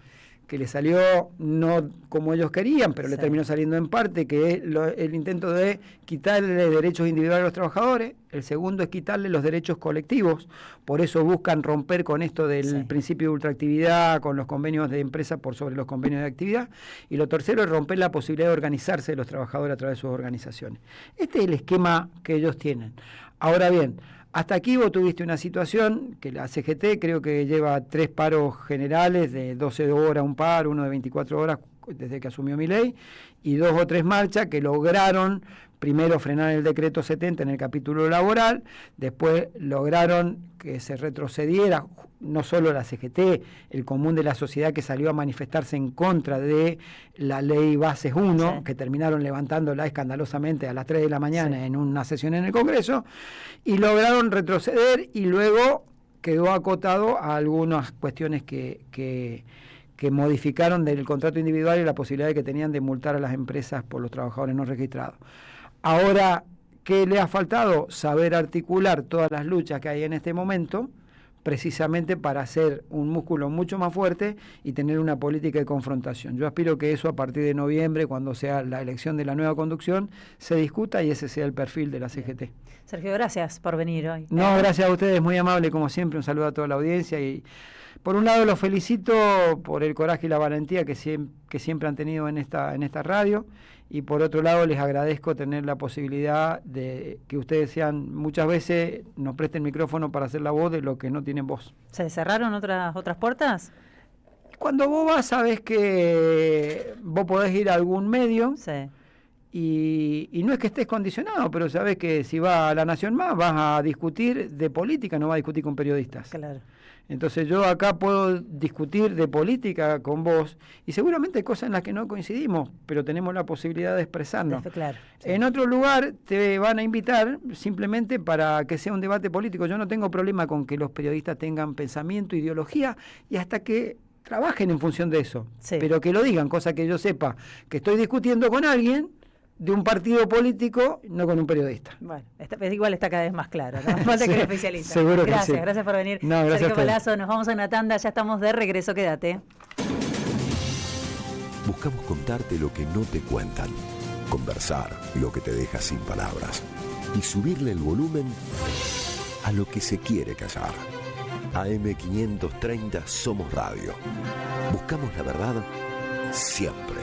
que le salió no como ellos querían, pero le terminó saliendo en parte, que es el intento de quitarle derechos individuales a los trabajadores. El segundo es quitarle los derechos colectivos. Por eso buscan romper con esto del principio de ultraactividad, con los convenios de empresa por sobre los convenios de actividad. Y lo tercero es romper la posibilidad de organizarse de los trabajadores a través de sus organizaciones. Este es el esquema que ellos tienen. Ahora bien, hasta aquí vos tuviste una situación que la CGT creo que lleva 3 paros generales de 12 horas un paro, uno de 24 horas desde que asumió Milei, y 2 o 3 marchas que lograron primero frenar el decreto 70 en el capítulo laboral, después lograron que se retrocediera no solo la CGT, el común de la sociedad que salió a manifestarse en contra de la ley Bases 1, que terminaron levantándola escandalosamente a las 3 de la mañana en una sesión en el Congreso, y lograron retroceder, y luego quedó acotado a algunas cuestiones que modificaron del contrato individual y la posibilidad que tenían de multar a las empresas por los trabajadores no registrados. Ahora, ¿qué le ha faltado? Saber articular todas las luchas que hay en este momento, precisamente para hacer un músculo mucho más fuerte y tener una política de confrontación. Yo aspiro que eso a partir de noviembre, cuando sea la elección de la nueva conducción, se discuta y ese sea el perfil de la CGT. Sergio, gracias por venir hoy. No, gracias a ustedes, muy amable como siempre, un saludo a toda la audiencia y por un lado los felicito por el coraje y la valentía que siempre han tenido en esta radio, y por otro lado les agradezco tener la posibilidad de que ustedes muchas veces nos presten micrófono para hacer la voz de lo que no tienen voz. ¿Se cerraron otras puertas? Cuando vos vas, sabés que vos podés ir a algún medio y no es que estés condicionado, pero sabés que si vas a La Nación Más vas a discutir de política, no vas a discutir con periodistas. Claro. Entonces yo acá puedo discutir de política con vos y seguramente hay cosas en las que no coincidimos, pero tenemos la posibilidad de expresarnos. Claro, sí. En otro lugar te van a invitar simplemente para que sea un debate político. Yo no tengo problema con que los periodistas tengan pensamiento, ideología y hasta que trabajen en función de eso. Pero que lo digan, cosa que yo sepa que estoy discutiendo con alguien de un partido político, no con un periodista. Bueno, igual está cada vez más claro, ¿no? Falta que lo oficialice. Seguro que sí. Gracias por venir. No, gracias. Sergio Palazzo, nos vamos a una tanda, ya estamos de regreso, quédate. Buscamos contarte lo que no te cuentan, conversar lo que te deja sin palabras y subirle el volumen a lo que se quiere callar. AM530 Somos Radio. Buscamos la verdad siempre.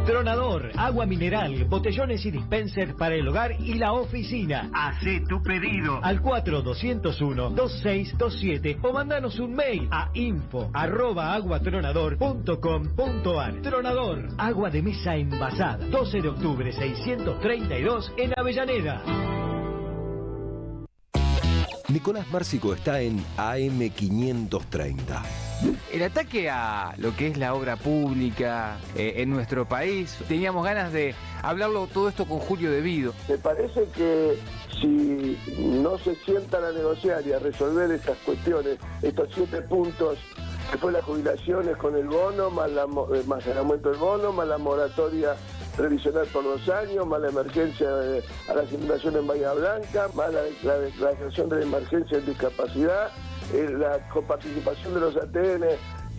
Tronador, agua mineral, botellones y dispensers para el hogar y la oficina. Hacé tu pedido al 4201-2627 o mandanos un mail a info@aguatronador.com.ar. Tronador, agua de mesa envasada. 12 de octubre 632 en Avellaneda. Nicolás Márcico está en AM530. El ataque a lo que es la obra pública en nuestro país, teníamos ganas de hablarlo todo esto con Julio Devido. Me parece que si no se sientan a negociar y a resolver estas cuestiones, estos 7 puntos, que fue las jubilaciones con el bono, más el aumento del bono, más la moratoria previsional por 2 años, más la emergencia a las inundaciones en Bahía Blanca, más la declaración de la emergencia en discapacidad, la coparticipación de los ATN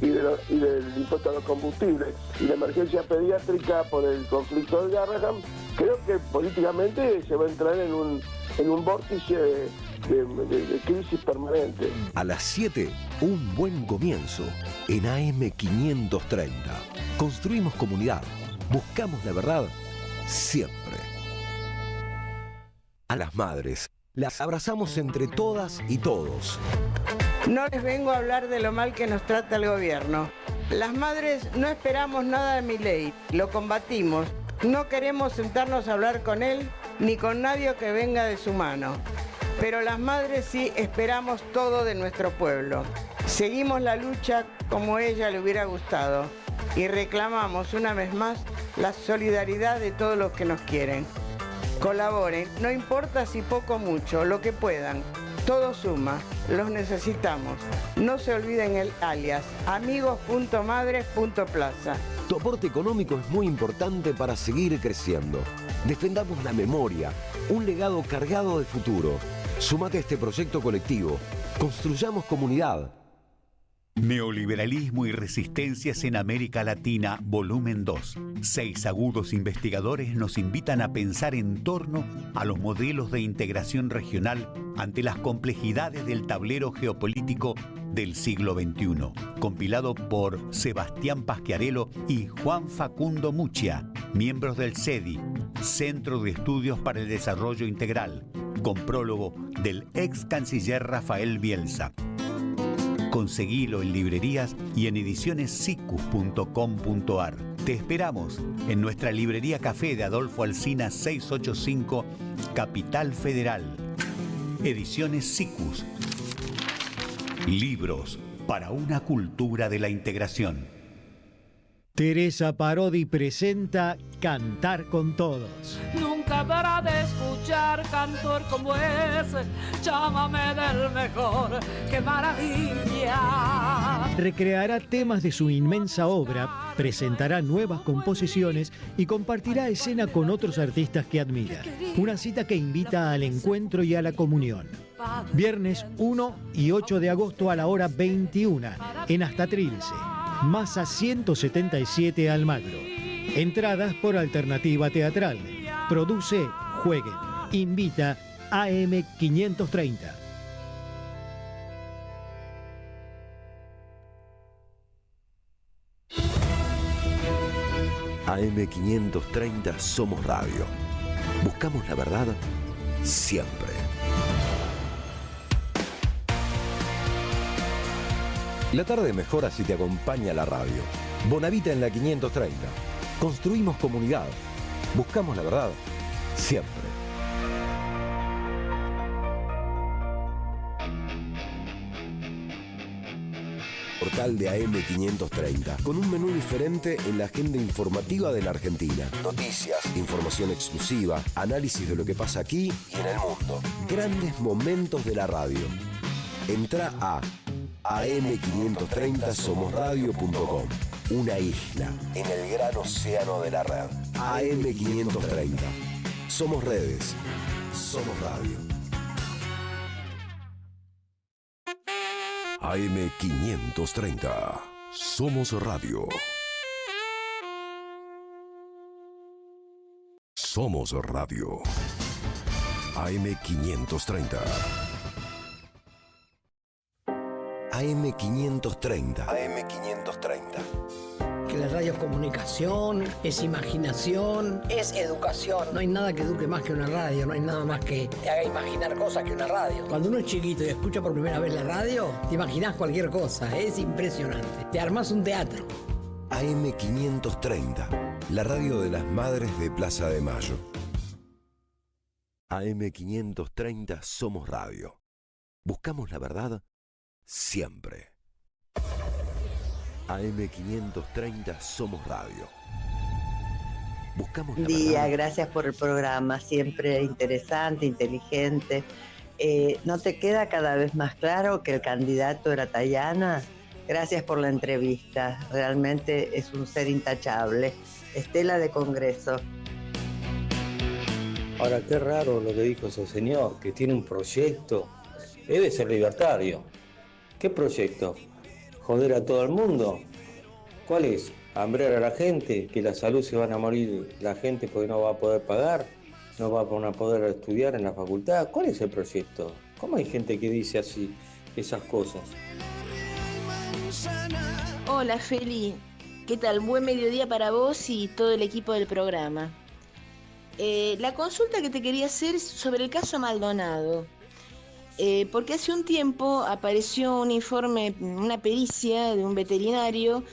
y del impuesto a los combustibles y la emergencia pediátrica por el conflicto del Garrahan, creo que políticamente se va a entrar en un vórtice de crisis permanente. A las 7, un buen comienzo en AM530. Construimos comunidad, buscamos la verdad siempre. A las madres, las abrazamos entre todas y todos. No les vengo a hablar de lo mal que nos trata el gobierno. Las madres no esperamos nada de Milei, lo combatimos. No queremos sentarnos a hablar con él ni con nadie que venga de su mano. Pero las madres sí esperamos todo de nuestro pueblo. Seguimos la lucha como ella le hubiera gustado y reclamamos una vez más la solidaridad de todos los que nos quieren. Colaboren, no importa si poco o mucho, lo que puedan. Todo suma, los necesitamos. No se olviden el alias, amigos.madres.plaza. Tu aporte económico es muy importante para seguir creciendo. Defendamos la memoria, un legado cargado de futuro. Súmate a este proyecto colectivo. Construyamos comunidad. Neoliberalismo y resistencias en América Latina, volumen 2. 6 agudos investigadores nos invitan a pensar en torno a los modelos de integración regional ante las complejidades del tablero geopolítico del siglo XXI. Compilado por Sebastián Pasquiarello y Juan Facundo Muccia, miembros del CEDI, Centro de Estudios para el Desarrollo Integral, con prólogo del ex canciller Rafael Bielsa. Conseguilo en librerías y en edicionessicus.com.ar. Te esperamos en nuestra librería café de Adolfo Alsina 685, Capital Federal. Ediciones Sicus. Libros para una cultura de la integración. Teresa Parodi presenta Cantar con Todos. Nunca para de escuchar cantor como ese, llámame del mejor, qué maravilla. Recreará temas de su inmensa obra, presentará nuevas composiciones y compartirá escena con otros artistas que admira. Una cita que invita al encuentro y a la comunión. Viernes 1 y 8 de agosto a la hora 21 en Hasta Trilce, Masa 177 Almagro. Entradas por Alternativa Teatral. Produce Jueguen. Invita AM530. AM530 Somos Radio. Buscamos la verdad siempre. La tarde mejora si te acompaña la radio. Bonavita en la 530. Construimos comunidad. Buscamos la verdad siempre. Portal de AM530, con un menú diferente en la agenda informativa de la Argentina. Noticias, información exclusiva, análisis de lo que pasa aquí y en el mundo. Grandes momentos de la radio. Entra a am530somosradio.com. Una isla en el gran océano de la red. AM530. Somos redes. Somos radio. AM530. Somos radio. Somos radio. AM530. AM530. AM530. Que la radio es comunicación, es imaginación, es educación. No hay nada que eduque más que una radio, no hay nada más que te haga imaginar cosas que una radio. Cuando uno es chiquito y escucha por primera vez la radio, te imaginas cualquier cosa, es impresionante. Te armás un teatro. AM530, la radio de las madres de Plaza de Mayo. AM530 Somos Radio. Buscamos la verdad siempre. AM530 Somos Radio. Buscamos la verdad. Gracias por el programa, siempre interesante, inteligente. ¿No te queda cada vez más claro que el candidato era Tayana? Gracias por la entrevista, realmente es un ser intachable. Estela de Congreso. Ahora, qué raro lo que dijo ese señor, que tiene un proyecto. Debe ser libertario. ¿Qué proyecto? joder a todo el mundo. ¿Cuál es? ¿Hambrear a la gente? ¿Que la salud se van a morir la gente porque no va a poder pagar? ¿No va a poder estudiar en la facultad? ¿Cuál es el proyecto? ¿Cómo hay gente que dice así esas cosas? Hola Feli, ¿qué tal? Buen mediodía para vos y todo el equipo del programa. La consulta que te quería hacer es sobre el caso Maldonado. Porque hace un tiempo apareció un informe, una pericia de un veterinario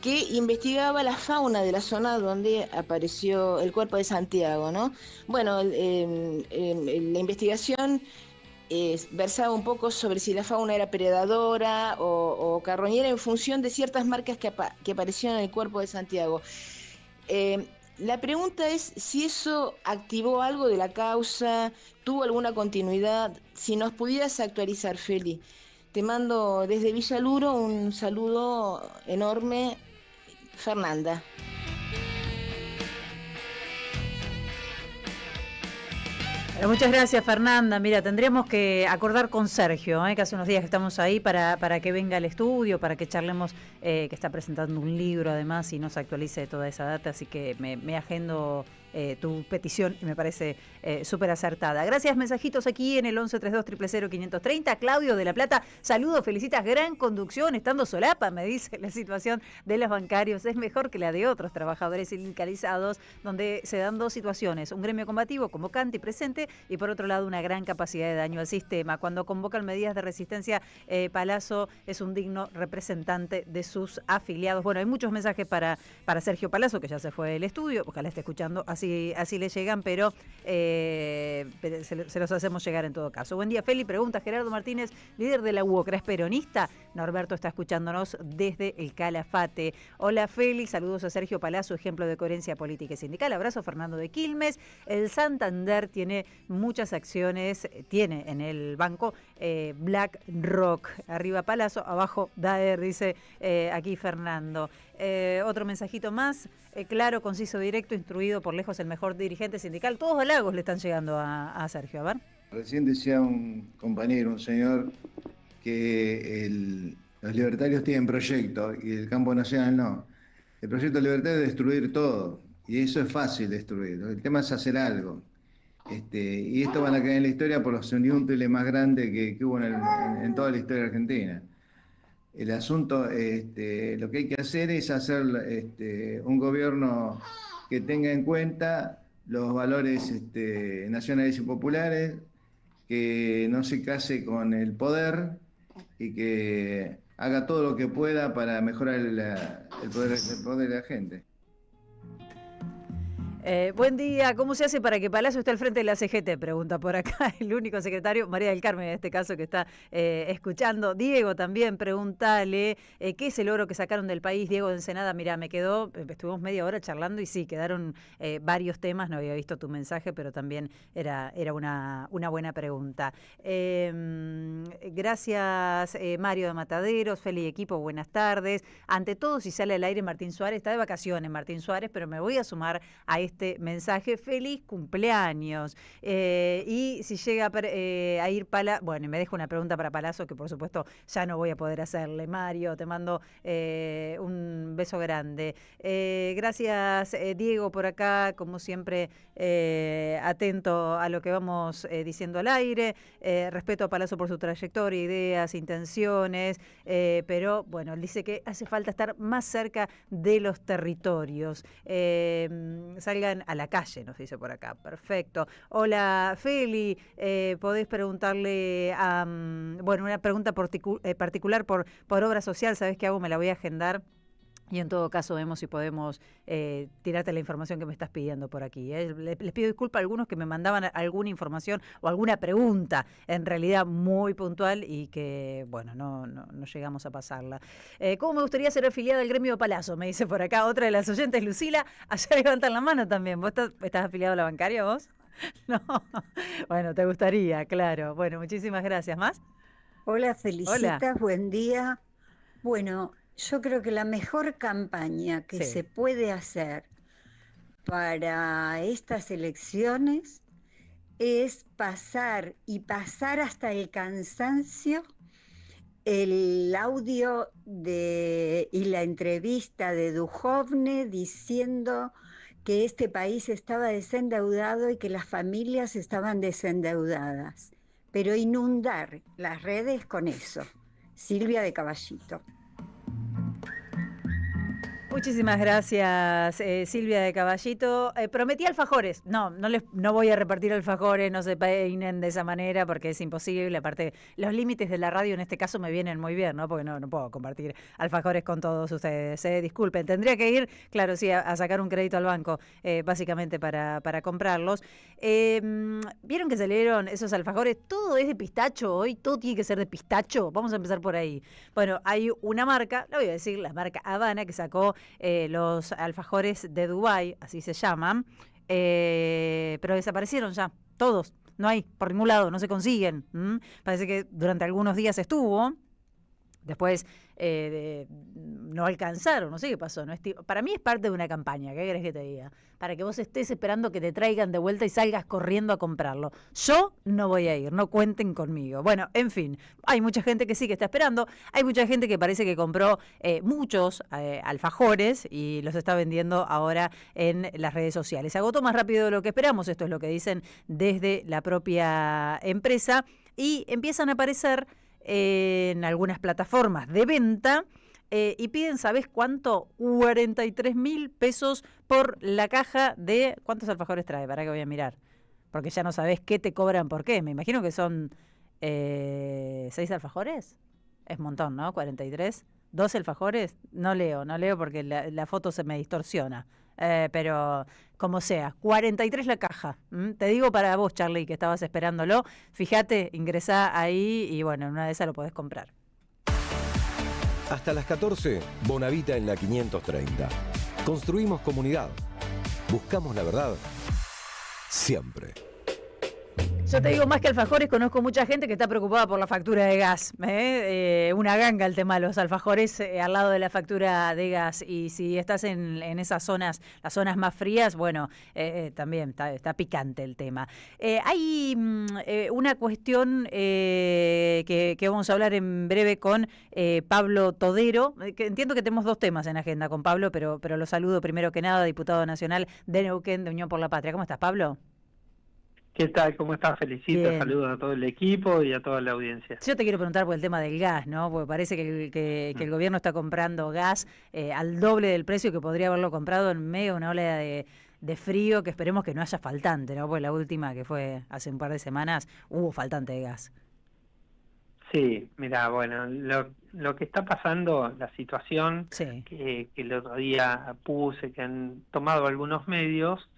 que investigaba la fauna de la zona donde apareció el cuerpo de Santiago, ¿no? Bueno, la investigación versaba un poco sobre si la fauna era predadora o carroñera en función de ciertas marcas que aparecieron en el cuerpo de Santiago. La pregunta es si eso activó algo de la causa, tuvo alguna continuidad, si nos pudieras actualizar, Feli. Te mando desde Villaluro un saludo enorme, Fernanda. Muchas gracias, Fernanda. Mira, tendríamos que acordar con Sergio, que hace unos días que estamos ahí para que venga al estudio, para que charlemos, que está presentando un libro además y nos actualice toda esa data, así que me agendo tu petición y me parece súper acertada. Gracias, mensajitos aquí en el 1132-000-530. Claudio de La Plata, saludos, felicitas, gran conducción, estando solapa, me dice, la situación de los bancarios es mejor que la de otros trabajadores sindicalizados, donde se dan dos situaciones, un gremio combativo convocante y presente, y por otro lado una gran capacidad de daño al sistema. Cuando convocan medidas de resistencia, Palazzo es un digno representante de sus afiliados. Bueno, hay muchos mensajes para Sergio Palazzo, que ya se fue del estudio, ojalá esté escuchando, así le llegan, pero se los hacemos llegar en todo caso. Buen día, Feli. Pregunta Gerardo Martínez, líder de la UOCRA, ¿es peronista? Norberto está escuchándonos desde el Calafate. Hola, Feli. Saludos a Sergio Palazzo, ejemplo de coherencia política y sindical. Abrazo, Fernando de Quilmes. El Santander tiene muchas acciones, tiene en el banco BlackRock. Arriba Palazzo, abajo Daer, dice aquí Fernando. Otro mensajito más, claro, conciso, directo, instruido, por lejos el mejor dirigente sindical. Todos halagos le están llegando a Sergio, a ver. Recién decía un compañero, un señor, que los libertarios tienen proyecto y el campo nacional no. El proyecto libertario es destruir todo, y eso es fácil destruir. El tema es hacer algo. Y esto van a quedar en la historia por los uniúntiles más grandes que hubo en toda la historia argentina. El asunto, lo que hay que hacer es hacer un gobierno que tenga en cuenta los valores nacionales y populares, que no se case con el poder y que haga todo lo que pueda para mejorar el poder de la gente. Buen día, ¿cómo se hace para que Palazzo esté al frente de la CGT? Pregunta por acá el único secretario, María del Carmen en este caso, que está escuchando. Diego también, pregúntale, ¿qué es el oro que sacaron del país? Diego de Ensenada, mira, estuvimos media hora charlando y sí, quedaron varios temas, no había visto tu mensaje, pero también era una buena pregunta. Gracias, Mario de Mataderos, Feli equipo, buenas tardes. Ante todo, si sale al aire Martín Suárez, está de vacaciones Martín Suárez, pero me voy a sumar a este mensaje, feliz cumpleaños. Y si llega a ir bueno, me dejo una pregunta para Palazzo que por supuesto ya no voy a poder hacerle. Mario, te mando un beso grande. Gracias, Diego, por acá, como siempre, atento a lo que vamos diciendo al aire. Respeto a Palazzo por su trayectoria, ideas, intenciones, pero bueno, él dice que hace falta estar más cerca de los territorios. Salgan a la calle, nos dice por acá. Perfecto. Hola, Feli, podés preguntarle una pregunta particular por obra social. ¿Sabés qué hago? Me la voy a agendar. Y en todo caso vemos si podemos tirarte la información que me estás pidiendo por aquí. Les pido disculpas a algunos que me mandaban alguna información o alguna pregunta, en realidad muy puntual y que, bueno, no llegamos a pasarla. ¿Cómo me gustaría ser afiliada al gremio de Palazzo? Me dice por acá otra de las oyentes, Lucila. Allá levantan la mano también. ¿Vos estás afiliado a la bancaria vos? No. Bueno, te gustaría, claro. Bueno, muchísimas gracias. ¿Más? Hola, felicitas, Hola. Buen día. Bueno, yo creo que la mejor campaña que se puede hacer para estas elecciones es pasar hasta el cansancio el audio y la entrevista de Duhovne diciendo que este país estaba desendeudado y que las familias estaban desendeudadas, pero inundar las redes con eso. Silvia de Caballito. Muchísimas gracias, Silvia de Caballito. Prometí alfajores. No voy a repartir alfajores, no se peinen de esa manera porque es imposible. Aparte, los límites de la radio en este caso me vienen muy bien, ¿no? Porque no puedo compartir alfajores con todos ustedes. Disculpen, tendría que ir, claro, sí, a sacar un crédito al banco, básicamente para comprarlos. ¿Vieron que se leyeron esos alfajores? Todo es de pistacho hoy, todo tiene que ser de pistacho. Vamos a empezar por ahí. Bueno, hay una marca, la voy a decir, la marca Habana, que sacó los alfajores de Dubái, así se llaman, pero desaparecieron ya, todos, no hay por ningún lado, no se consiguen. Parece que durante algunos días estuvo, después no alcanzaron, no sé qué pasó. Para mí es parte de una campaña, ¿qué querés que te diga? Para que vos estés esperando que te traigan de vuelta y salgas corriendo a comprarlo. Yo no voy a ir, no cuenten conmigo. Bueno, en fin, hay mucha gente que sí que está esperando, hay mucha gente que parece que compró muchos alfajores y los está vendiendo ahora en las redes sociales. Se agotó más rápido de lo que esperamos, esto es lo que dicen desde la propia empresa, y empiezan a aparecer en algunas plataformas de venta y piden, ¿sabés cuánto? 43.000 pesos por la caja de... ¿Cuántos alfajores trae? Para que voy a mirar. Porque ya no sabés qué te cobran por qué. Me imagino que son 6 alfajores. Es un montón, ¿no? 43. 12 alfajores. No leo porque la foto se me distorsiona. Pero como sea, 43 la caja. Te digo para vos, Charlie, que estabas esperándolo. Fíjate, ingresá ahí y bueno, en una de esas lo podés comprar. Hasta las 14, Bonavita en la 530. Construimos comunidad. Buscamos la verdad. Siempre. Yo te digo, más que alfajores, conozco mucha gente que está preocupada por la factura de gas. Una ganga el tema de los alfajores al lado de la factura de gas. Y si estás en esas zonas, las zonas más frías, bueno, también está picante el tema. Hay una cuestión que vamos a hablar en breve con Pablo Todero. Que entiendo que tenemos 2 temas en agenda con Pablo, pero lo saludo primero que nada, diputado nacional de Neuquén, de Unión por la Patria. ¿Cómo estás, Pablo? ¿Qué tal? ¿Cómo estás? Felicito, saludos a todo el equipo y a toda la audiencia. Yo te quiero preguntar por el tema del gas, ¿no? Porque parece que el gobierno está comprando gas al doble del precio que podría haberlo comprado en medio de una ola de frío, que esperemos que no haya faltante, ¿no? Porque la última, que fue hace un par de semanas, hubo faltante de gas. Sí, mira, bueno, lo que está pasando, la situación que el otro día puse, que han tomado algunos medios,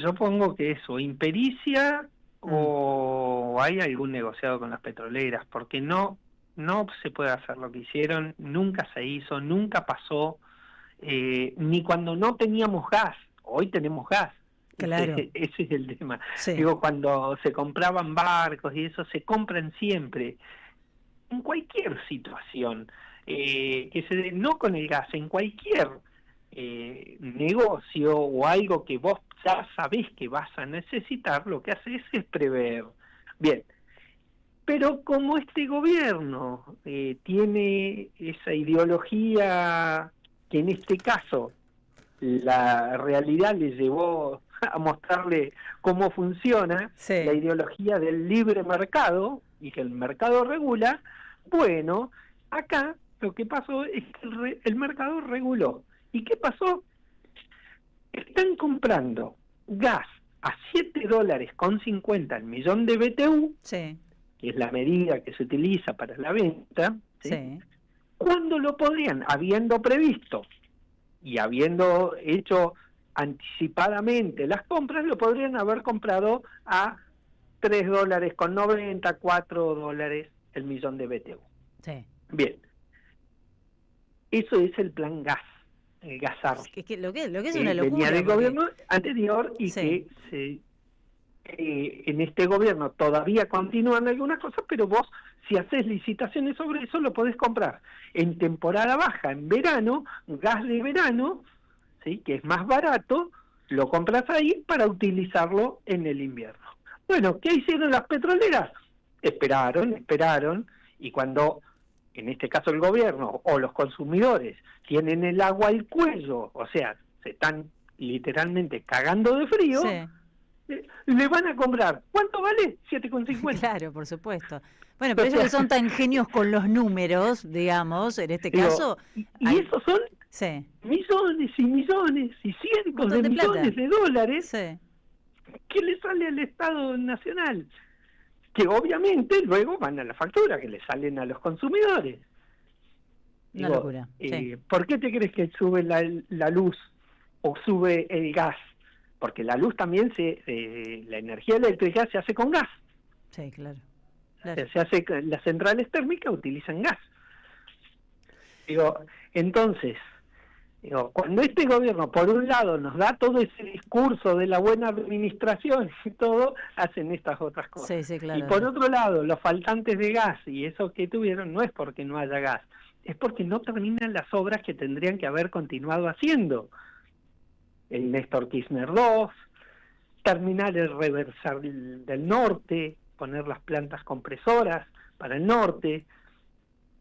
yo pongo que es o impericia o hay algún negociado con las petroleras, porque no se puede hacer lo que hicieron, nunca se hizo, nunca pasó, ni cuando no teníamos gas. Hoy tenemos gas. Claro. Ese es el tema. Sí. Digo, cuando se compraban barcos y eso, se compran siempre, en cualquier situación, que se dé, no con el gas, en cualquier negocio o algo que vos ya sabés que vas a necesitar, lo que haces es prever. Bien, pero como este gobierno tiene esa ideología que en este caso la realidad le llevó a mostrarle cómo funciona, la ideología del libre mercado y que el mercado regula, bueno, acá lo que pasó es que el mercado reguló. ¿Y qué pasó? Están comprando gas a $7.50 el millón de BTU, que es la medida que se utiliza para la venta, cuando lo podrían, habiendo previsto y habiendo hecho anticipadamente las compras, lo podrían haber comprado a $3.90, $4 el millón de BTU. Bien, eso es el plan gas. El gasar. Lo que es una locura. Venía del gobierno anterior y que en este gobierno todavía continúan algunas cosas, pero vos, si haces licitaciones sobre eso, lo podés comprar en temporada baja, en verano, gas de verano, que es más barato, lo compras ahí para utilizarlo en el invierno. Bueno, ¿qué hicieron las petroleras? Esperaron, y cuando, en este caso el gobierno o los consumidores, tienen el agua al cuello, o sea, se están literalmente cagando de frío, le van a comprar. ¿Cuánto vale? 7,50. Claro, por supuesto. Bueno, pero ellos que son tan genios con los números, digamos, en este caso... Y esos son millones y millones y cientos de millones de dólares que le sale al Estado Nacional, que obviamente luego van a la factura, que le salen a los consumidores. Una locura. ¿Por qué te crees que sube la luz o sube el gas? Porque la luz también, la energía eléctrica se hace con gas. Sí, claro. Se hace, las centrales térmicas utilizan gas. Entonces, cuando este gobierno, por un lado, nos da todo ese discurso de la buena administración y todo, hacen estas otras cosas. Sí, claro. Y por otro lado, los faltantes de gas y eso que tuvieron no es porque no haya gas, es porque no terminan las obras que tendrían que haber continuado haciendo. El Néstor Kirchner 2, terminar el reversal del norte, poner las plantas compresoras para el norte.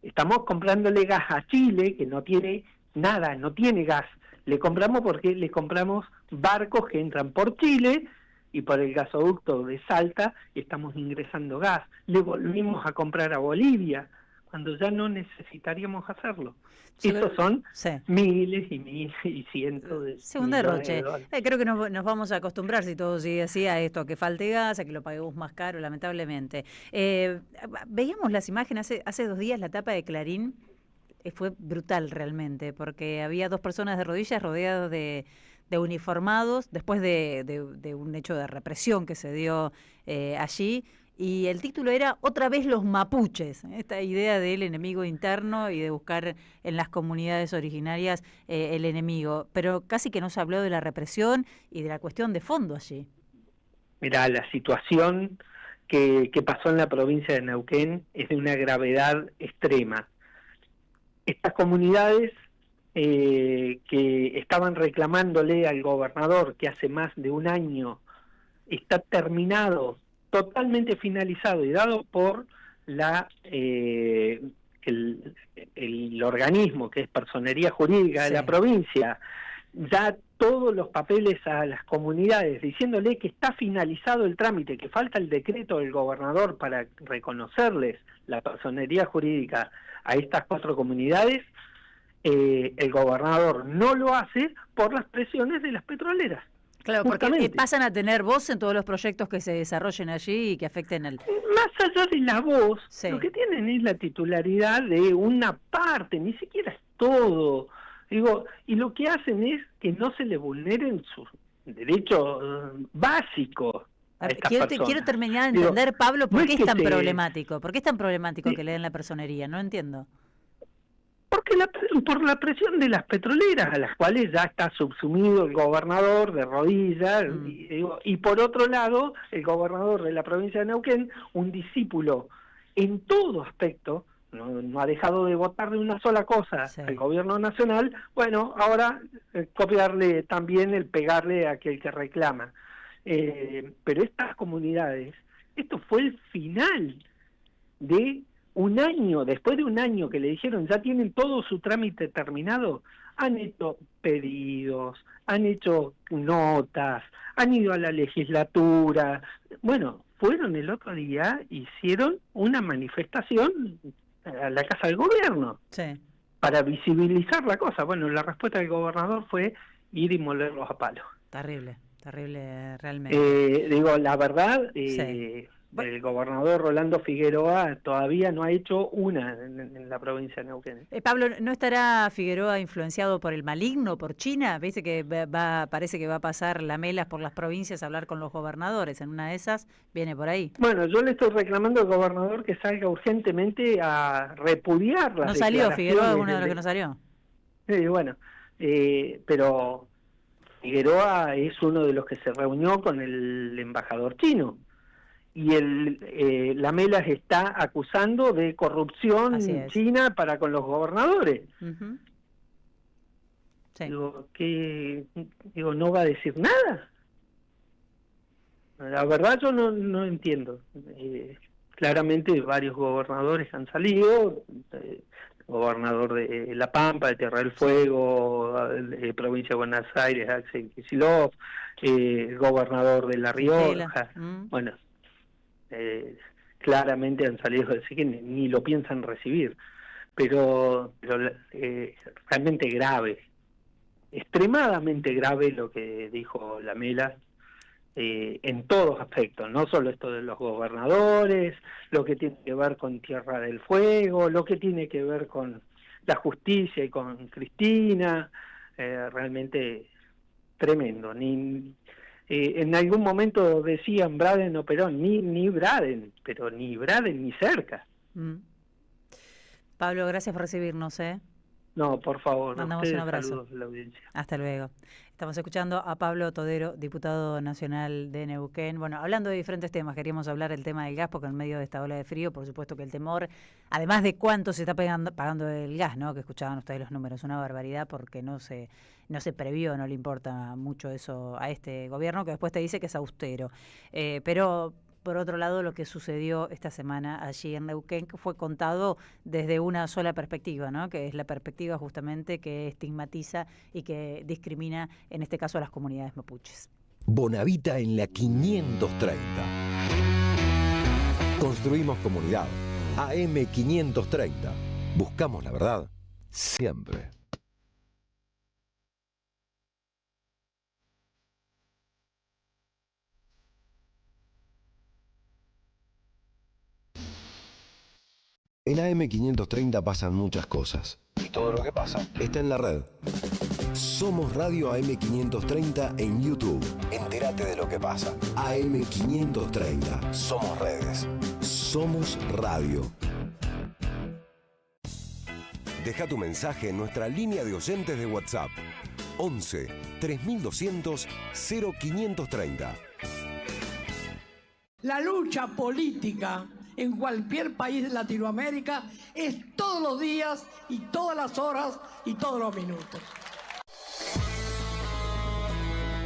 Estamos comprándole gas a Chile, que no tiene nada, no tiene gas. Le compramos porque le compramos barcos que entran por Chile y por el gasoducto de Salta y estamos ingresando gas. Le volvimos a comprar a Bolivia, cuando ya no necesitaríamos hacerlo. Esos son miles y miles y cientos de un derroche. Creo que nos vamos a acostumbrar, si todo sigue así, a esto, a que falte gas, a que lo paguemos más caro, lamentablemente. Veíamos las imágenes hace 2 días, la tapa de Clarín, fue brutal realmente, porque había 2 personas de rodillas rodeadas de uniformados, después de un hecho de represión que se dio allí. Y el título era Otra vez los mapuches, esta idea del enemigo interno y de buscar en las comunidades originarias el enemigo. Pero casi que no se habló de la represión y de la cuestión de fondo allí. Mirá, la situación que pasó en la provincia de Neuquén es de una gravedad extrema. Estas comunidades que estaban reclamándole al gobernador que hace más de un año está terminado, totalmente finalizado y dado por el organismo que es Personería Jurídica de la provincia, ya todos los papeles a las comunidades diciéndole que está finalizado el trámite, que falta el decreto del gobernador para reconocerles la personería jurídica a estas 4 comunidades, el gobernador no lo hace por las presiones de las petroleras. Claro, porque pasan a tener voz en todos los proyectos que se desarrollen allí y que afecten al... Más allá de la voz, lo que tienen es la titularidad de una parte, ni siquiera es todo. Y lo que hacen es que no se le vulneren sus derechos básicos a estas personas. Quiero terminar de entender, Pablo, ¿por qué es tan problemático? ¿Por qué es tan problemático que le den la personería? No entiendo. Porque por la presión de las petroleras, a las cuales ya está subsumido el gobernador de rodillas, y por otro lado, el gobernador de la provincia de Neuquén, un discípulo en todo aspecto, no ha dejado de votar de una sola cosa al gobierno nacional, bueno, ahora copiarle también el pegarle a aquel que reclama. Pero estas comunidades, esto fue el final de un año, después de un año que le dijeron ya tienen todo su trámite terminado, han hecho pedidos, han hecho notas, han ido a la legislatura. Bueno, fueron el otro día, hicieron una manifestación a la Casa del Gobierno para visibilizar la cosa. Bueno, la respuesta del gobernador fue ir y molerlos a palos. Terrible realmente. La verdad, el gobernador Rolando Figueroa todavía no ha hecho una en la provincia de Neuquén. Pablo, ¿no estará Figueroa influenciado por el maligno, por China? ¿Viste que parece que va a pasar Lamelas por las provincias a hablar con los gobernadores? En una de esas viene por ahí. Bueno, yo le estoy reclamando al gobernador que salga urgentemente a repudiar las ¿No salió Figueroa, uno de los que no salió? Sí, bueno, pero Figueroa es uno de los que se reunió con el embajador chino. Y Lamelas está acusando de corrupción china para con los gobernadores. Sí. ¿No va a decir nada? La verdad yo no entiendo. Claramente varios gobernadores han salido, gobernador de La Pampa, de Tierra del Fuego, de provincia de Buenos Aires, Axel Kicillof, gobernador de La Rioja, bueno, claramente han salido a decir que ni lo piensan recibir, pero realmente grave, extremadamente grave lo que dijo Lamela, en todos aspectos, no solo esto de los gobernadores, lo que tiene que ver con Tierra del Fuego, lo que tiene que ver con la justicia y con Cristina, realmente tremendo. En algún momento decían Braden o Perón, ni Braden, pero ni Braden ni cerca. Pablo, gracias por recibirnos, No, por favor. Mandamos un abrazo. Saludos a la audiencia. Hasta luego. Estamos escuchando a Pablo Todero, diputado nacional de Neuquén. Bueno, hablando de diferentes temas, queríamos hablar del tema del gas, porque en medio de esta ola de frío, por supuesto que el temor, además de cuánto se está pagando el gas, ¿no? Que escuchaban ustedes los números, una barbaridad, porque no se previó, no le importa mucho eso a este gobierno, que después te dice que es austero. Pero por otro lado, lo que sucedió esta semana allí en Neuquén, que fue contado desde una sola perspectiva, ¿no? Que es la perspectiva justamente que estigmatiza y que discrimina, en este caso, a las comunidades mapuches. Bonavita en la 530. Construimos comunidad. AM 530. Buscamos la verdad siempre. En AM 530 pasan muchas cosas. Y todo lo que pasa está en la red. Somos Radio AM 530 en YouTube. Entérate de lo que pasa. AM 530. Somos redes. Somos radio. Deja tu mensaje en nuestra línea de oyentes de WhatsApp. 11 3200 0530. La lucha política en cualquier país de Latinoamérica es todos los días y todas las horas y todos los minutos.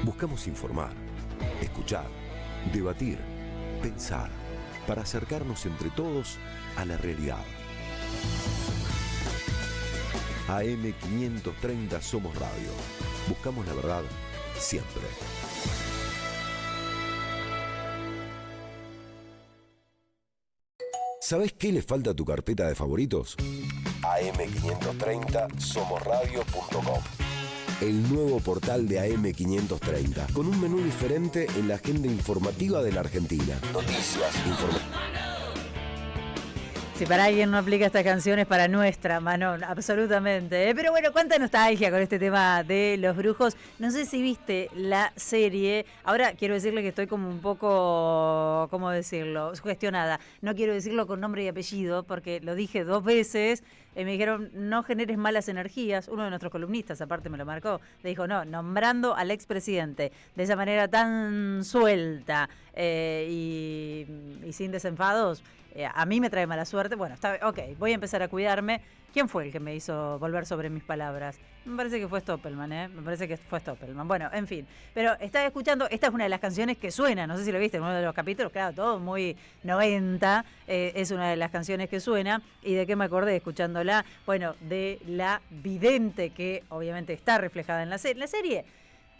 Buscamos informar, escuchar, debatir, pensar, para acercarnos entre todos a la realidad. AM 530 Somos Radio. Buscamos la verdad siempre. ¿Sabés qué le falta a tu carpeta de favoritos? am530somosradio.com. El nuevo portal de AM530, con un menú diferente en la agenda informativa de la Argentina. Noticias, información. Si para alguien no aplica esta canción es para nuestra, Manon, absolutamente. Pero bueno, cuánta nostalgia con este tema de los brujos. No sé si viste la serie. Ahora quiero decirle que estoy como un poco, ¿cómo decirlo?, sugestionada. No quiero decirlo con nombre y apellido porque lo dije 2 veces. Me dijeron, no generes malas energías. Uno de nuestros columnistas, aparte me lo marcó, le dijo, no, nombrando al expresidente de esa manera tan suelta y sin desenfados, a mí me trae mala suerte. Bueno, ok, voy a empezar a cuidarme. ¿Quién fue el que me hizo volver sobre mis palabras? Me parece que fue Stoppelman, Me parece que fue Stoppelman. Bueno, en fin. Pero estaba escuchando, esta es una de las canciones que suena, no sé si lo viste en uno de los capítulos, claro, todo muy 90, es una de las canciones que suena. ¿Y de qué me acordé escuchándola? Bueno, de la vidente que obviamente está reflejada en la serie. La serie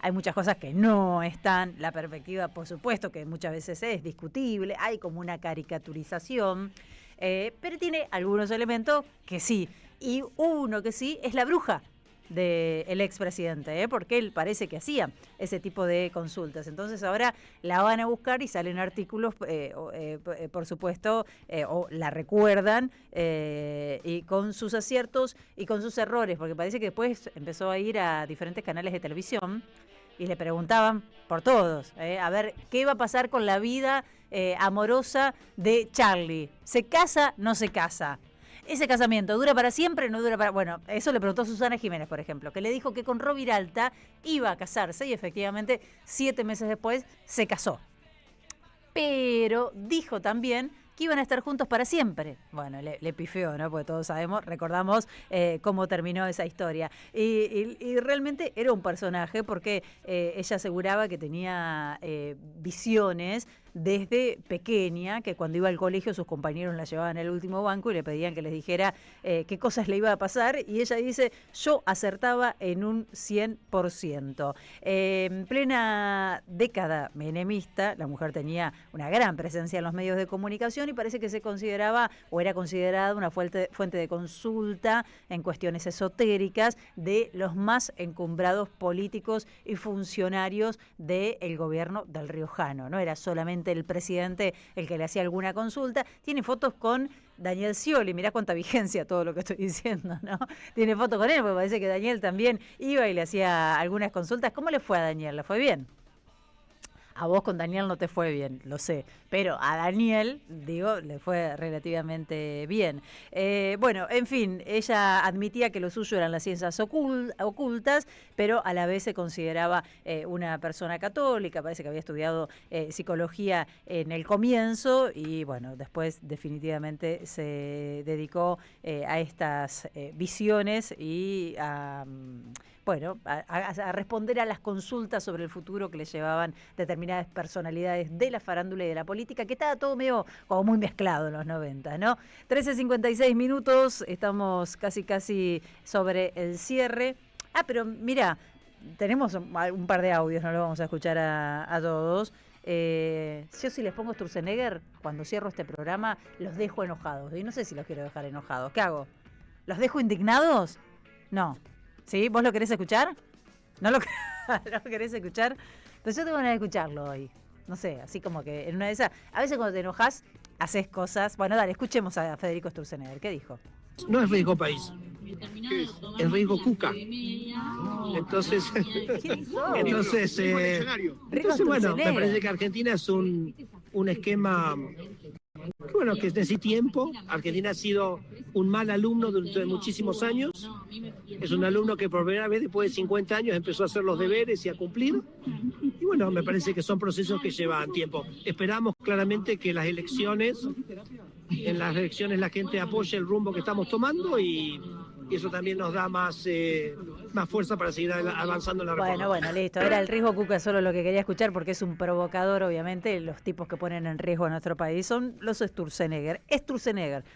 hay muchas cosas que no están, la perspectiva, por supuesto, que muchas veces es discutible, hay como una caricaturización, pero tiene algunos elementos que sí. Y uno que sí es la bruja del expresidente, porque él parece que hacía ese tipo de consultas. Entonces ahora la van a buscar y salen artículos, por supuesto, o la recuerdan, y con sus aciertos y con sus errores, porque parece que después empezó a ir a diferentes canales de televisión y le preguntaban por todos, a ver qué va a pasar con la vida amorosa de Charlie. ¿Se casa? ¿No se casa? ¿Ese casamiento dura para siempre? ¿No dura para...? Bueno, eso le preguntó Susana Jiménez, por ejemplo, que le dijo que con Roviralta iba a casarse y efectivamente 7 meses después se casó. Pero dijo también que iban a estar juntos para siempre. Bueno, le pifeó, ¿no? Porque todos recordamos cómo terminó esa historia. Y realmente era un personaje porque ella aseguraba que tenía visiones desde pequeña, que cuando iba al colegio sus compañeros la llevaban al último banco y le pedían que les dijera qué cosas le iba a pasar, y ella dice, yo acertaba en un 100%. En plena década menemista, la mujer tenía una gran presencia en los medios de comunicación y parece que se consideraba, o era considerada, una fuente de consulta en cuestiones esotéricas de los más encumbrados políticos y funcionarios del gobierno del riojano. No era solamente el presidente el que le hacía alguna consulta. Tiene fotos con Daniel Scioli, mirá cuánta vigencia todo lo que estoy diciendo, ¿no? Tiene fotos con él, porque parece que Daniel también iba y le hacía algunas consultas. ¿Cómo le fue a Daniel? ¿Le fue bien? A vos con Daniel no te fue bien, lo sé, pero a Daniel, digo, le fue relativamente bien. Bueno, en fin, ella admitía que lo suyo eran las ciencias ocultas, pero a la vez se consideraba una persona católica, parece que había estudiado psicología en el comienzo y bueno, después definitivamente se dedicó a estas visiones y a... bueno, a responder a las consultas sobre el futuro que le llevaban determinadas personalidades de la farándula y de la política, que estaba todo medio como muy mezclado en los 90, ¿no? 13:56 minutos, estamos casi sobre el cierre. Pero mira, tenemos un par de audios, no lo vamos a escuchar a todos. Yo si les pongo Sturzenegger, cuando cierro este programa, los dejo enojados. Y no sé si los quiero dejar enojados. ¿Qué hago? ¿Los dejo indignados? No. ¿Sí? ¿Vos lo querés escuchar? ¿No lo querés escuchar? Pero yo tengo ganas de escucharlo hoy. No sé, así como que en una de esas... A veces cuando te enojas, haces cosas... Bueno, dale, escuchemos a Federico Sturzenegger. ¿Qué dijo? No es riesgo país. Es riesgo Cuca. Entonces, bueno, me parece que Argentina es un esquema... Bueno, que necesita tiempo. Argentina ha sido un mal alumno durante muchísimos años. Es un alumno que por primera vez después de 50 años empezó a hacer los deberes y a cumplir. Y bueno, me parece que son procesos que llevan tiempo. Esperamos claramente que en las elecciones la gente apoye el rumbo que estamos tomando y eso también nos da más fuerza para seguir avanzando en la reforma. Bueno, listo. Era el riesgo Cuca solo lo que quería escuchar porque es un provocador, obviamente. Los tipos que ponen en riesgo a nuestro país son los Sturzenegger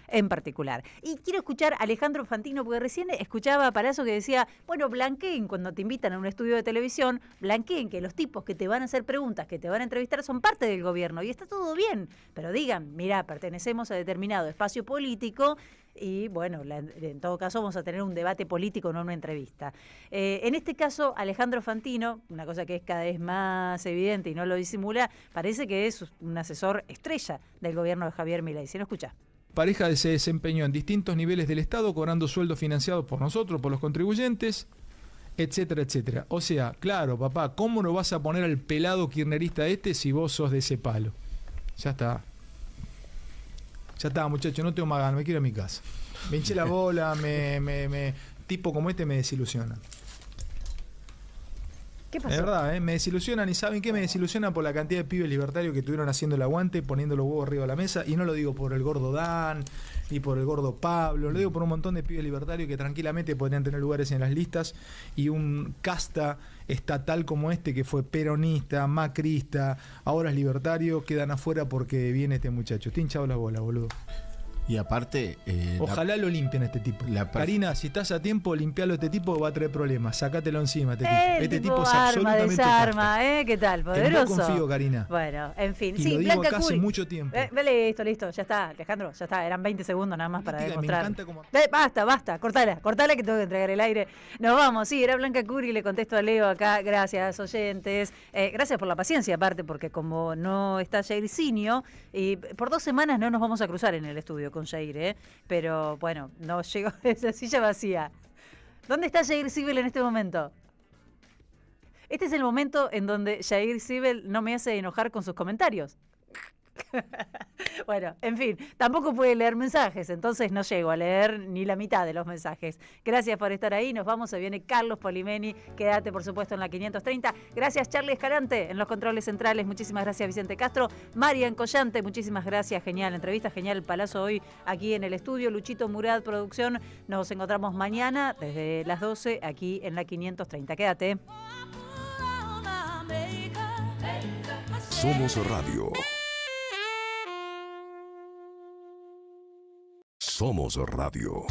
en particular. Y quiero escuchar a Alejandro Fantino porque recién escuchaba a Palazzo que decía, bueno, blanqueen cuando te invitan a un estudio de televisión, blanqueen que los tipos que te van a hacer preguntas, que te van a entrevistar son parte del gobierno y está todo bien, pero digan, mirá, pertenecemos a determinado espacio político y bueno, en todo caso vamos a tener un debate político, no una entrevista. En este caso, Alejandro Fantino, una cosa que es cada vez más evidente y no lo disimula, parece que es un asesor estrella del gobierno de Javier Milei. Si no escucha. Pareja se desempeñó en distintos niveles del Estado, cobrando sueldos financiados por nosotros, por los contribuyentes, etcétera, etcétera. O sea, claro, papá, ¿cómo no vas a poner al pelado kirchnerista si vos sos de ese palo? Ya está. Ya está, muchachos, no tengo más ganas, me quiero a mi casa. Me hinché la bola, tipo como este me desilusionan. ¿Qué pasó? Es verdad, me desilusionan y ¿saben qué? Me desilusionan por la cantidad de pibes libertarios que estuvieron haciendo el aguante, poniendo los huevos arriba de la mesa, y no lo digo por el gordo Dan, ni por el gordo Pablo, lo digo por un montón de pibes libertarios que tranquilamente podrían tener lugares en las listas, y un casta estatal como este que fue peronista, macrista, ahora es libertario, quedan afuera porque viene este muchacho. Te hinchado la bola, boludo. Y aparte... ojalá lo limpien a este tipo. Karina, si estás a tiempo, limpialo a este tipo, va a traer problemas. Sácatelo encima a este tipo. Este tipo es absolutamente desarma, ¿qué tal? Poderoso. No confío, Karina. Bueno, en fin. Y sí, lo digo Blanca acá hace Curi. mucho tiempo. Listo. Ya está, Alejandro, ya está. Eran 20 segundos nada más para demostrar. Me encanta como... Basta. Cortala que tengo que entregar el aire. Nos vamos. Sí, era Blanca Curi, le contesto a Leo acá. Gracias, oyentes. Gracias por la paciencia, aparte, porque como no está Jairzinho, y por 2 semanas no nos vamos a cruzar en el estudio con Jair, pero bueno, no llegó esa silla vacía. ¿Dónde está Jair Sibel en este momento? Este es el momento en donde Jair Sibel no me hace enojar con sus comentarios. Bueno, en fin, tampoco puede leer mensajes, entonces no llego a leer ni la mitad de los mensajes. Gracias por estar ahí, nos vamos, se viene Carlos Polimeni, quédate por supuesto en la 530. Gracias Charlie Escalante en los controles centrales, muchísimas gracias Vicente Castro. Marian Collante, muchísimas gracias, genial entrevista, genial palazo hoy aquí en el estudio. Luchito Murad, producción, nos encontramos mañana desde las 12 aquí en la 530. Quédate. Somos Radio. Somos Radio.